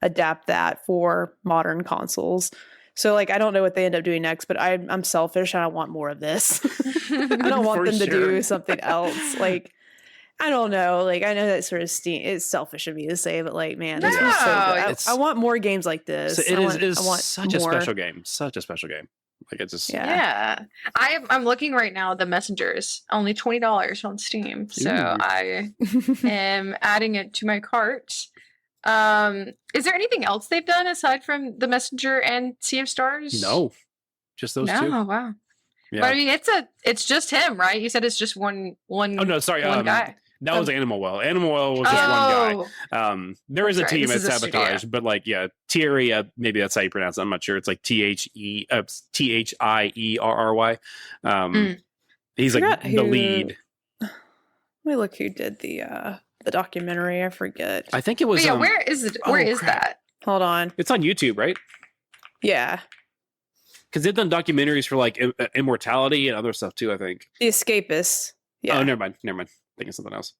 adapt that for modern consoles? So like I don't know what they end up doing next, but I'm selfish and I want more of this. I don't want them to do something else. Like I don't know. Like I know that sort of it's selfish of me to say, but like man, this was so good. I want more games like this. So it is such a special game. Such a special game. Like it's just I'm looking right now. The Messenger's only $20 on Steam, so I am adding it to my cart. Is there anything else they've done aside from the Messenger and Sea of Stars? No, just those two. Oh wow. Yeah. But I mean, it's just him, right? You said it's just one. Oh no, sorry, one guy. That was Animal Well. Animal Well was just one guy. There is a team at Sabotage, but like, Thierry, maybe that's how you pronounce it. I'm not sure. It's like THIERRY. He's like the lead. Let me look who did the documentary. I forget. I think it was. But where is it? Where is that? Hold on. It's on YouTube, right? Yeah. Because they've done documentaries for like immortality and other stuff too, I think. The Escapists. Yeah. Oh, never mind. Thinking of something else.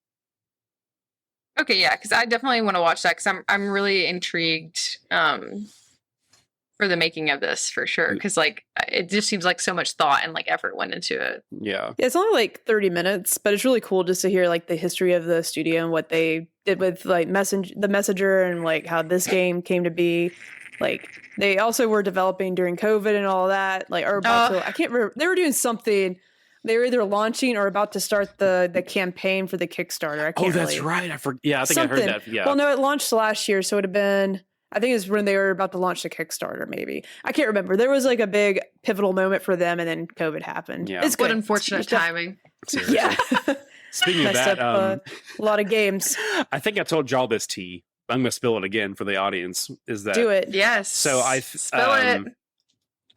Okay, yeah, because I definitely want to watch that because I'm really intrigued for the making of this for sure. Because like it just seems like so much thought and like effort went into it. Yeah. It's only like 30 minutes, but it's really cool just to hear like the history of the studio and what they did with like the Messenger and like how this game came to be. Like they also were developing during COVID and all that. Like or about to, I can't remember. They were doing something. They were either launching or about to start the campaign for the Kickstarter. I can't that's right. I forgot. Yeah, I think I heard that. Yeah. Well, no, it launched last year, so it would have been. I think it was when they were about to launch the Kickstarter. Maybe I can't remember. There was like a big pivotal moment for them, and then COVID happened. Yeah, it's good. Unfortunate timing. Seriously. Yeah. Speaking of that, a lot of games. I think I told y'all this tea. I'm going to spill it again for the audience. Is that do it? Yes. So spill it.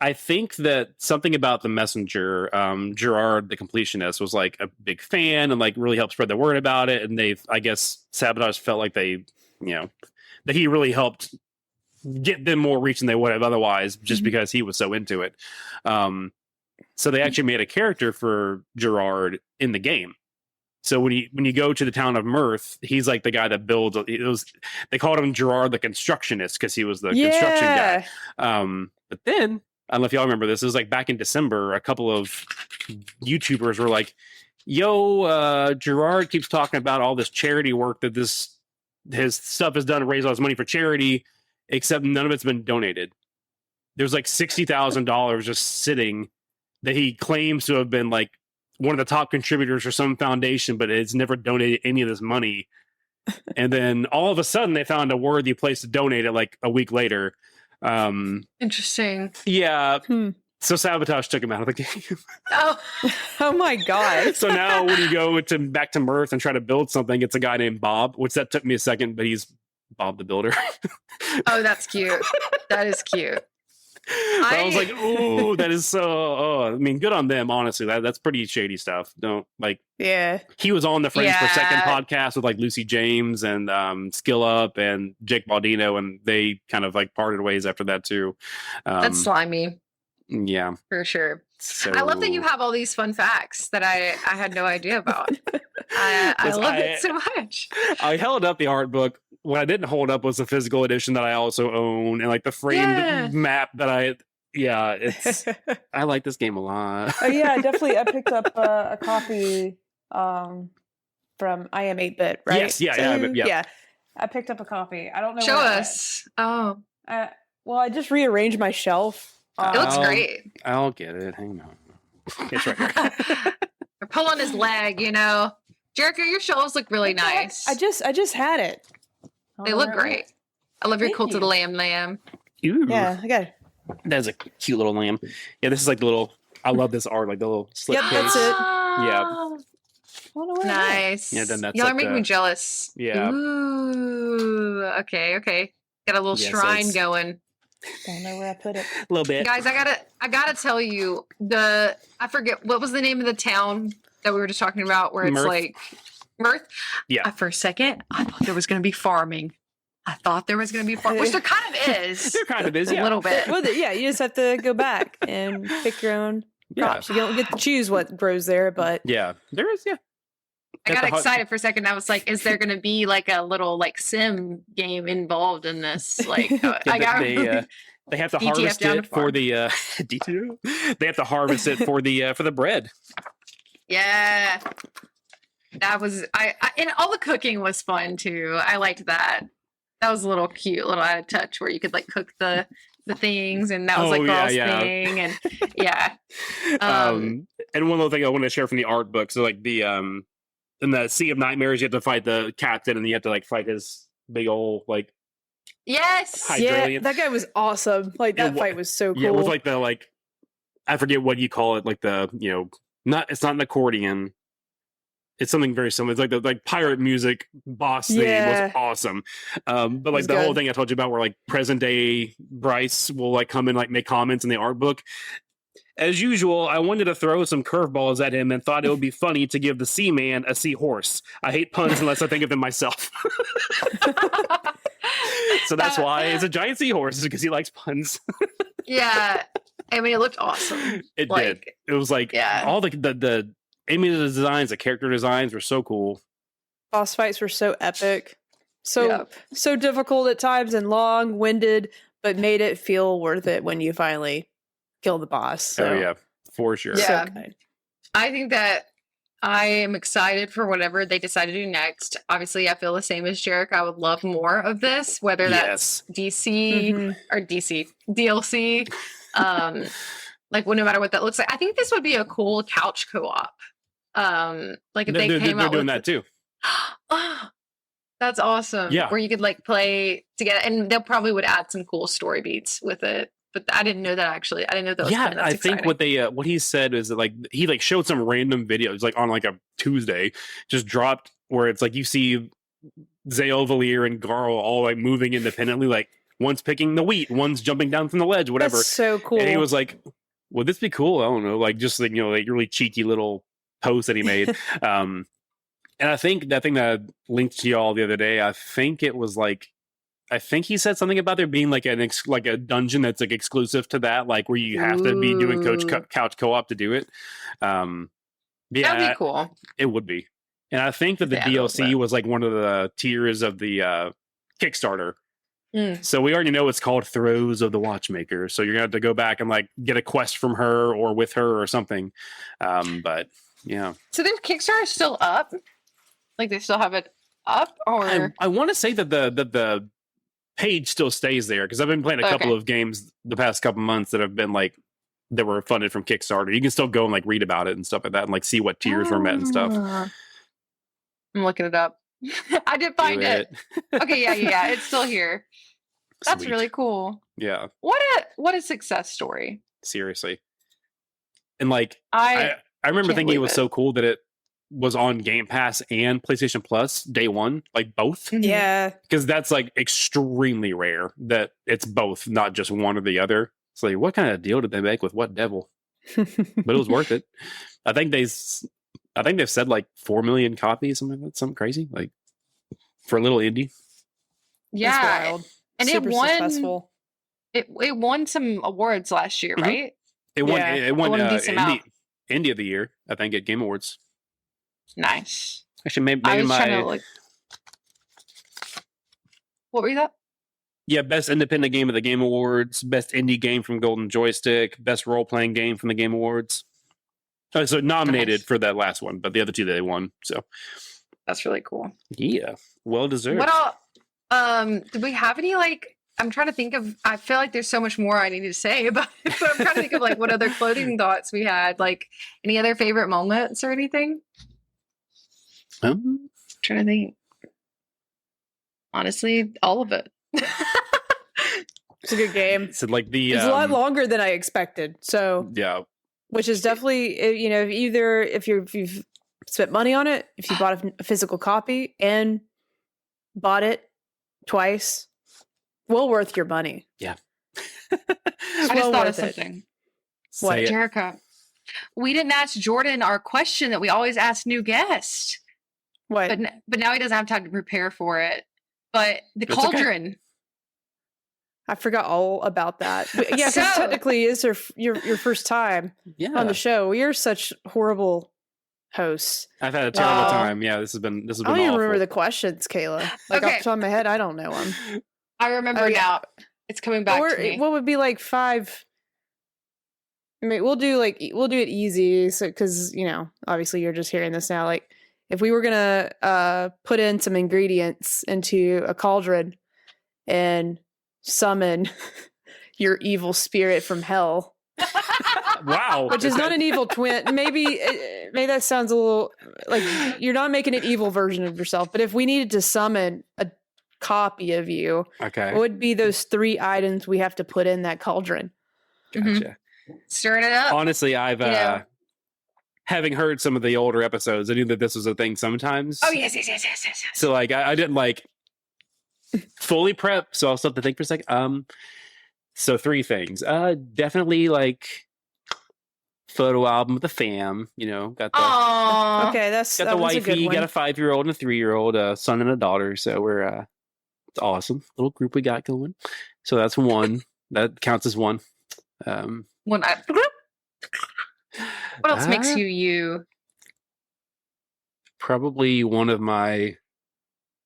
I think that something about the Messenger, Gerard, the completionist, was like a big fan and like really helped spread the word about it. And I guess Sabotage felt like that he really helped get them more reach than they would have otherwise, just because he was so into it. So they actually made a character for Gerard in the game. So when you go to the town of Mirth, he's like the guy that builds. They called him Gerard the Constructionist because he was the construction guy. But then, I don't know if y'all remember this. It was like back in December, a couple of YouTubers were like, yo, Gerard keeps talking about all this charity work that his stuff has done to raise all this money for charity, except none of it's been donated. There's like $60,000 just sitting that he claims to have been like one of the top contributors for some foundation, but it's never donated any of this money. And then all of a sudden they found a worthy place to donate it like a week later. Interesting. Yeah. So Sabotage took him out of the game. Oh my God. So now when you go back to Mirth and try to build something, it's a guy named Bob, which that took me a second, but he's Bob the Builder. Oh, that's cute. That is cute. I was like, oh, that is so. I mean, good on them. Honestly, that's pretty shady stuff. Don't like. Yeah. He was on the Friends Per Second podcast with like Lucy James and Skill Up and Jake Baldino, and they kind of like parted ways after that too. That's slimy. Yeah. for sure. So I love that you have all these fun facts that I had no idea about. I Yes, love it so much. I held up the art book. What I didn't hold up was the physical edition that I also own, and like the framed Yeah. map that I. Yeah, it's. I like this game a lot. Oh yeah, definitely. I picked up a copy from I Am 8-Bit, right? Yes, yeah. I picked up a copy. I don't know. Show where us. Oh, well, I just rearranged my shelf. it looks Oh. great. I'll get it. Hang on. It's right here. Or pull on his leg, you know. Jericho, your shelves look really nice. I just had it. They look great. I love your Thank Cult of you. the Lamb. Ooh, Yeah, I got it. that's a cute little lamb. Yeah, this is like the little. I love this art, like the little slip Yep, case. that's it. Oh, I don't know where I went. nice. Yeah, then that's Y'all like are making the- me jealous. Yeah. Ooh. Okay. Got a little Yeah, so shrine it's- going. Don't know where I put it. A little bit. Guys, I gotta tell you, I forget what was the name of the town that we were just talking about where it's Mirth. like Mirth. Yeah. For a second, I thought there was gonna be farming. Which there kind of is. There kind of is. A Yeah. little bit. Well, yeah, you just have to go back and pick your own Yeah. crops. You don't get to choose what grows there, but Yeah. There is. Yeah. I Got got the hot- excited for a second. I was like, is there going to be like a little like sim game involved in this? Like, I got They have to DTF harvest down it to for farm. the DTF. They have to harvest it for the bread. yeah. That was and all the cooking was fun too. I liked that. That was a little cute, little added touch where you could like cook the things, and that was like Oh, yeah, girl's yeah. thing, and yeah. And one little thing I want to share from the art book. So like the in the Sea of Nightmares, you have to fight the captain, and you have to like fight his big old like Yes. Hi- yeah, Hydralian. that guy was awesome. Like that Yeah, fight was so cool. yeah with like the like I forget what you call it, like the it's not an accordion. It's something very similar. It's like the like pirate music boss theme Yeah. was awesome. But like was the whole good. thing I told you about where like present day Bryce will like come and like make comments in the art book. As usual, I wanted to throw some curveballs at him and thought it would be funny to give the Seaman a seahorse. I hate puns unless I think of them myself. So that's why it's a giant seahorse, is because he likes puns. Yeah. I mean, it looked awesome. It did. Like, It was like yeah. all the image designs, the character designs were so cool. Boss fights were so epic, so Yep. so difficult at times and long winded, but made it feel worth it when you finally kill the boss. So, Oh yeah, for sure. Yeah. so good. I think that I am excited for whatever they decide to do next. Obviously, I feel the same as Jarek. I would love more of this, whether that's Yes. DC Mhm. or DLC. Like, well, no matter what that looks like, I think this would be a cool couch co-op. Like if they came they're out doing with that too. Oh, that's awesome. Yeah. Where you could like play together, and they'll probably would add some cool story beats with it. But I didn't know that actually. I didn't know that was Yeah, coming. That's I think exciting. what they what he said is that like he like showed some random videos like on like a Tuesday, just dropped where it's like you see Zeovalier and Garl all like moving independently, like one's picking the wheat, one's jumping down from the ledge, whatever. That's so cool. And he was like, "Would this be cool?" I don't know, like just like like really cheeky little post that he made. And I think that thing that I linked to y'all the other day, I think he said something about there being like like a dungeon that's like exclusive to that, like where you have to be doing couch co-op to do it. Yeah, That'd be cool. it would be. And I think that the Yeah, that would DLC be. was like one of the tiers of the Kickstarter. Mm. So we already know it's called Throes of the Watchmaker. So you're gonna have to go back and like get a quest from her or with her or something. But yeah, So their Kickstarter is still up. Like they still have it up, or I want to say that the page still stays there because I've been playing a couple Okay. of games the past couple months that have been like that were funded from Kickstarter. You can still go and like read about it and stuff like that and like see what tiers were met and stuff. Ah. I'm looking it up. I did find Do it. Okay, yeah. It's still here. That's Sweet. really cool. Yeah, What a success story. seriously. And like I I remember can't thinking it believe was it. so cool that it was on Game Pass and PlayStation Plus day one, like both, Mhm. yeah, because that's like extremely rare that it's both, not just one or the other. It's like, what kind of deal did they make with What Devil? But it was worth it. I think they've said like 4 million copies, something like that, something crazy, like for a little indie. Yeah. That's wild. And Super it won successful. it won some awards last year, Mhm. right? It won. Yeah, It won won a decent amount. Indie of the Year, I think, at Game Awards. Nice. Actually, maybe I was my trying to look. What were you that? yeah, best independent game of the Game Awards, best indie game from Golden Joystick, best role playing game from the Game Awards. So nominated Nice. for that last one, but the other two they won. So That's really cool. yeah, well deserved. What else? Did we have any like? I'm trying to think of. I feel like there's so much more I need to say about it, but I'm trying to think of like what other clothing thoughts we had. Like any other favorite moments or anything? Trying to think. Honestly, all of it. It's a good game. So like the It's a lot longer than I expected. So, yeah, which is definitely, you know, either if you've spent money on it, if you bought a physical copy and bought it twice, well worth your money. yeah. I just well thought of worth it. something. What? Say it. Jerica, we didn't ask Jordan our question that we always ask new guests, What? but now he doesn't have time to prepare for it. But the That's okay. cauldron. I forgot all about that. But yeah, because So- technically it's your first time Yeah, on the show. We are such horrible hosts. I've had a terrible Wow. time. Yeah, this has been I don't even awful. remember the questions, Kayla. Like Okay. off the top of my head, I don't know them. I remember Oh, yeah. now. It's coming back to me. What would be like 5? I mean, we'll do it easy, so because you know, obviously you're just hearing this now. Like, if we were gonna put in some ingredients into a cauldron and summon your evil spirit from hell, Wow, which is not an evil twin. Maybe that sounds a little like you're not making an evil version of yourself. But if we needed to summon a copy of you, okay. what would be those 3 items we have to put in that cauldron? Mhm. Gotcha. Stirring it up. Honestly, I've You know. having heard some of the older episodes, I knew that this was a thing sometimes. Oh yes. So like I didn't like fully prep, so I'll still have to think for a second. So 3 things. Definitely like photo album with the fam. You know, got the Aww. Okay, got that the one's a wifey, good one. got a 5-year-old and a 3-year-old, a son and a daughter. So we're it's awesome little group we got going. So that's one that counts as one. What else makes Ah. you you? Probably one of my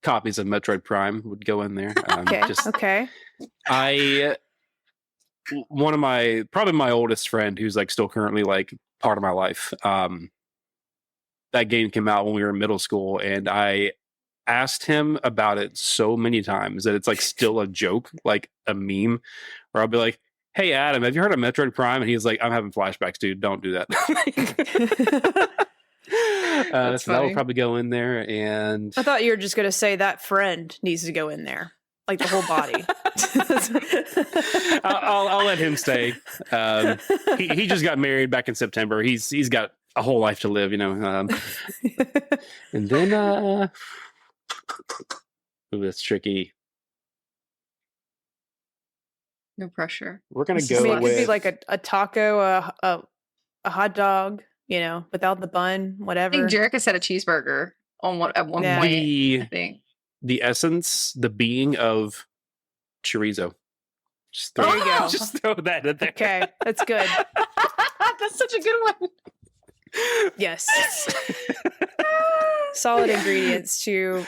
copies of Metroid Prime would go in there. Okay, okay. One of my probably my oldest friend who's like still currently like part of my life. That game came out when we were in middle school, and I asked him about it so many times that it's like still a joke, like a meme, where I'll be like, "Hey Adam, have you heard of Metroid Prime?" And he's like, "I'm having flashbacks, dude. Don't do that." That's so that will funny. probably go in there, and I thought you were just going to say that friend needs to go in there, like the whole body. I'll let him stay. He just got married back in September. He's got a whole life to live, you know. And then ooh, that's tricky. No pressure. We're gonna This go is I mean, it with could be like a taco, a hot dog, you know, without the bun, I whatever. think Jerica said a cheeseburger at one Yeah. point. I the think. essence, the being of chorizo. Just throw, There you go. just throw that in there. Okay, that's good. That's such a good one. Yes. Solid ingredients to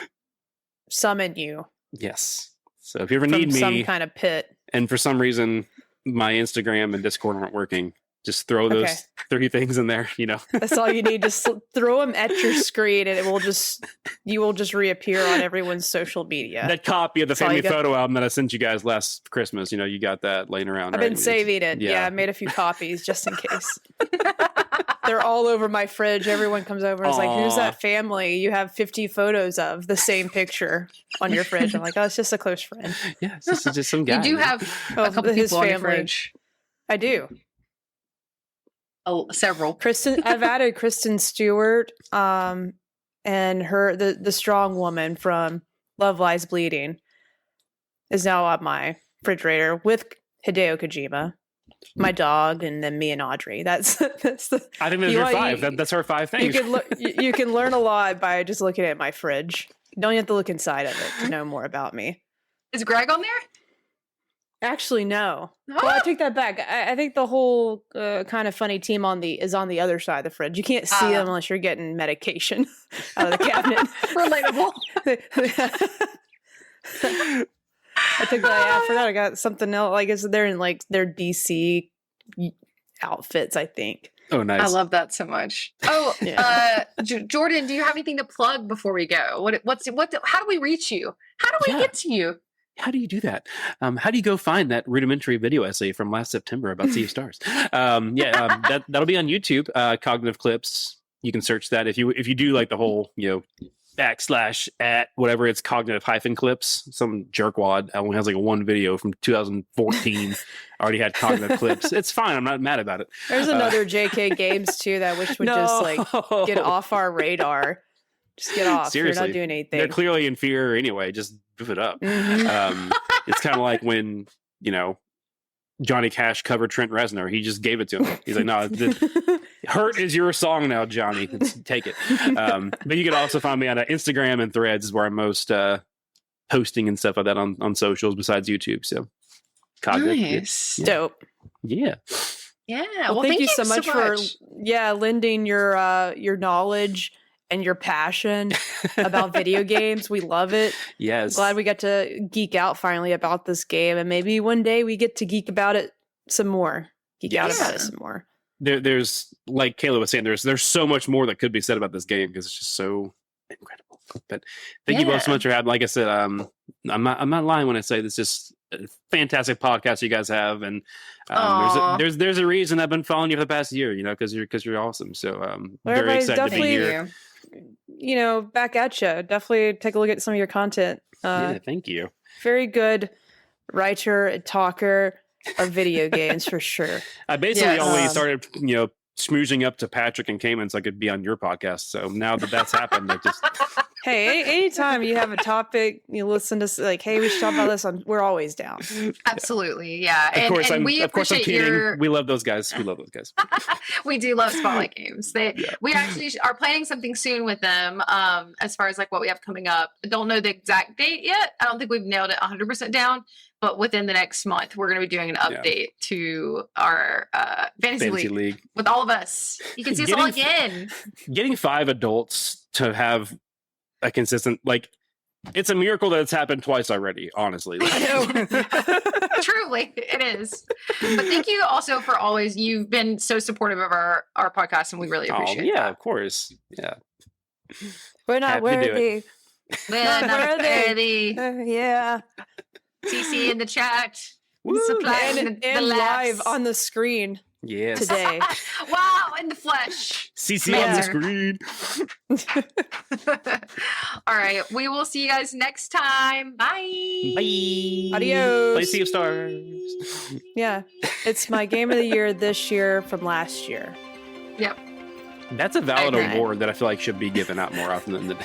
summon you Yes. So if you ever from need some me, kind of pit. and for some reason my Instagram and Discord aren't working, just throw those Okay. 3 things in there. You know. That's all you need. Just throw them at your screen, and you will just reappear on everyone's social media. That copy of the That's all you family got. photo album that I sent you guys last Christmas, you know, you got that laying around. I've right? been saving it. yeah. Yeah, I made a few copies just in case. They're all over my fridge. Everyone comes over and is like, "Who's Aw. that family you have 50 photos of the same picture on your fridge?" I'm like, "Oh, it's just a close friend." Yeah, it's just some guy. You do man. have Oh, a couple his people on your family. fridge. I do. Several. Kristen, I've added Kristen Stewart, and her the strong woman from Love Lies Bleeding is now on my refrigerator with Hideo Kojima, my dog, and then me and Audrey. That's the. I think there's You your want- 5. you- That's our 5 You things. can you can learn a lot by just looking at my fridge. You don't have to look inside of it to know more about me. Is Greg on there? Actually, no. Well, I take that back. I think the whole kind of funny team is on the other side of the fridge. You can't see them unless you're getting medication out of the cabinet. Relatable. I took that. I forgot. I got something else. I guess they're in like their DC outfits. I think. Oh, nice. I love that so much. Oh, Yeah. Jordan, do you have anything to plug before we go? How do we reach you? How do we get to you? How do you do that? How do you go find that rudimentary video essay from last September about Sea of Stars? That'll be on YouTube. Cognitive Clips. You can search that if you do like the whole / whatever it's cognitive-clips. Some jerkwad only has like one video from 2014. Already had Cognitive Clips. It's fine. I'm not mad about it. There's another JK Games too that I wish would just like get off our radar. Just get off. Seriously, you're not doing anything. They're clearly inferior anyway. Just goof it up. Mhm. It's kind of like when Johnny Cash covered Trent Reznor. He just gave it to him. He's like, no, Hurt is your song now, Johnny. Take it. But you can also find me on Instagram and Threads is where I'm most posting and stuff like that on socials besides YouTube. So, Nice. Dope. Yeah. Yeah. Well, thank you so much for lending your knowledge and your passion about video games. We love it. Yes. Glad we got to geek out finally about this game, and maybe one day we get to geek about it some more. Out about it some more. There's like Kayla was saying, there's so much more that could be said about this game because it's just so incredible. But thank you both so much for having. Like I said, I'm not lying when I say this is just a fantastic podcast you guys have, and there's a reason I've been following you for the past year. Because you're awesome. So very excited to be here. Back at you. Definitely take a look at some of your content. Thank you. Very good writer and talker of video games for sure. I basically only started, smoozing up to Patrick and Cayman so I could be on your podcast. So now that's happened, I just hey, anytime you have a topic, you listen to like, hey, we should talk about this. We're always down. Absolutely, yeah. Of course, I'm kidding. We love those guys. We do love Spotlight Games. We actually are planning something soon with them. As far as like what we have coming up, I don't know the exact date yet. I don't think we've nailed it 100% down. But within the next month, we're going to be doing an update to our Fantasy League with all of us. You can see us all again. Getting 5 adults to have a consistent, it's a miracle that it's happened twice already, honestly. I know. Truly, it is. But thank you also for you've been so supportive of our podcast, and we really appreciate it. Yeah, of course. Yeah. We're not worthy. We're not worthy. Yeah. CC in the chat. And live on the screen. Yes. Today. Wow, in the flesh. CC on the screen. All right. We will see you guys next time. Bye. Bye. Adios. Play Sea of Stars. Yeah. It's my game of the year this year from last year. Yep. That's a valid award that I feel like should be given out more often than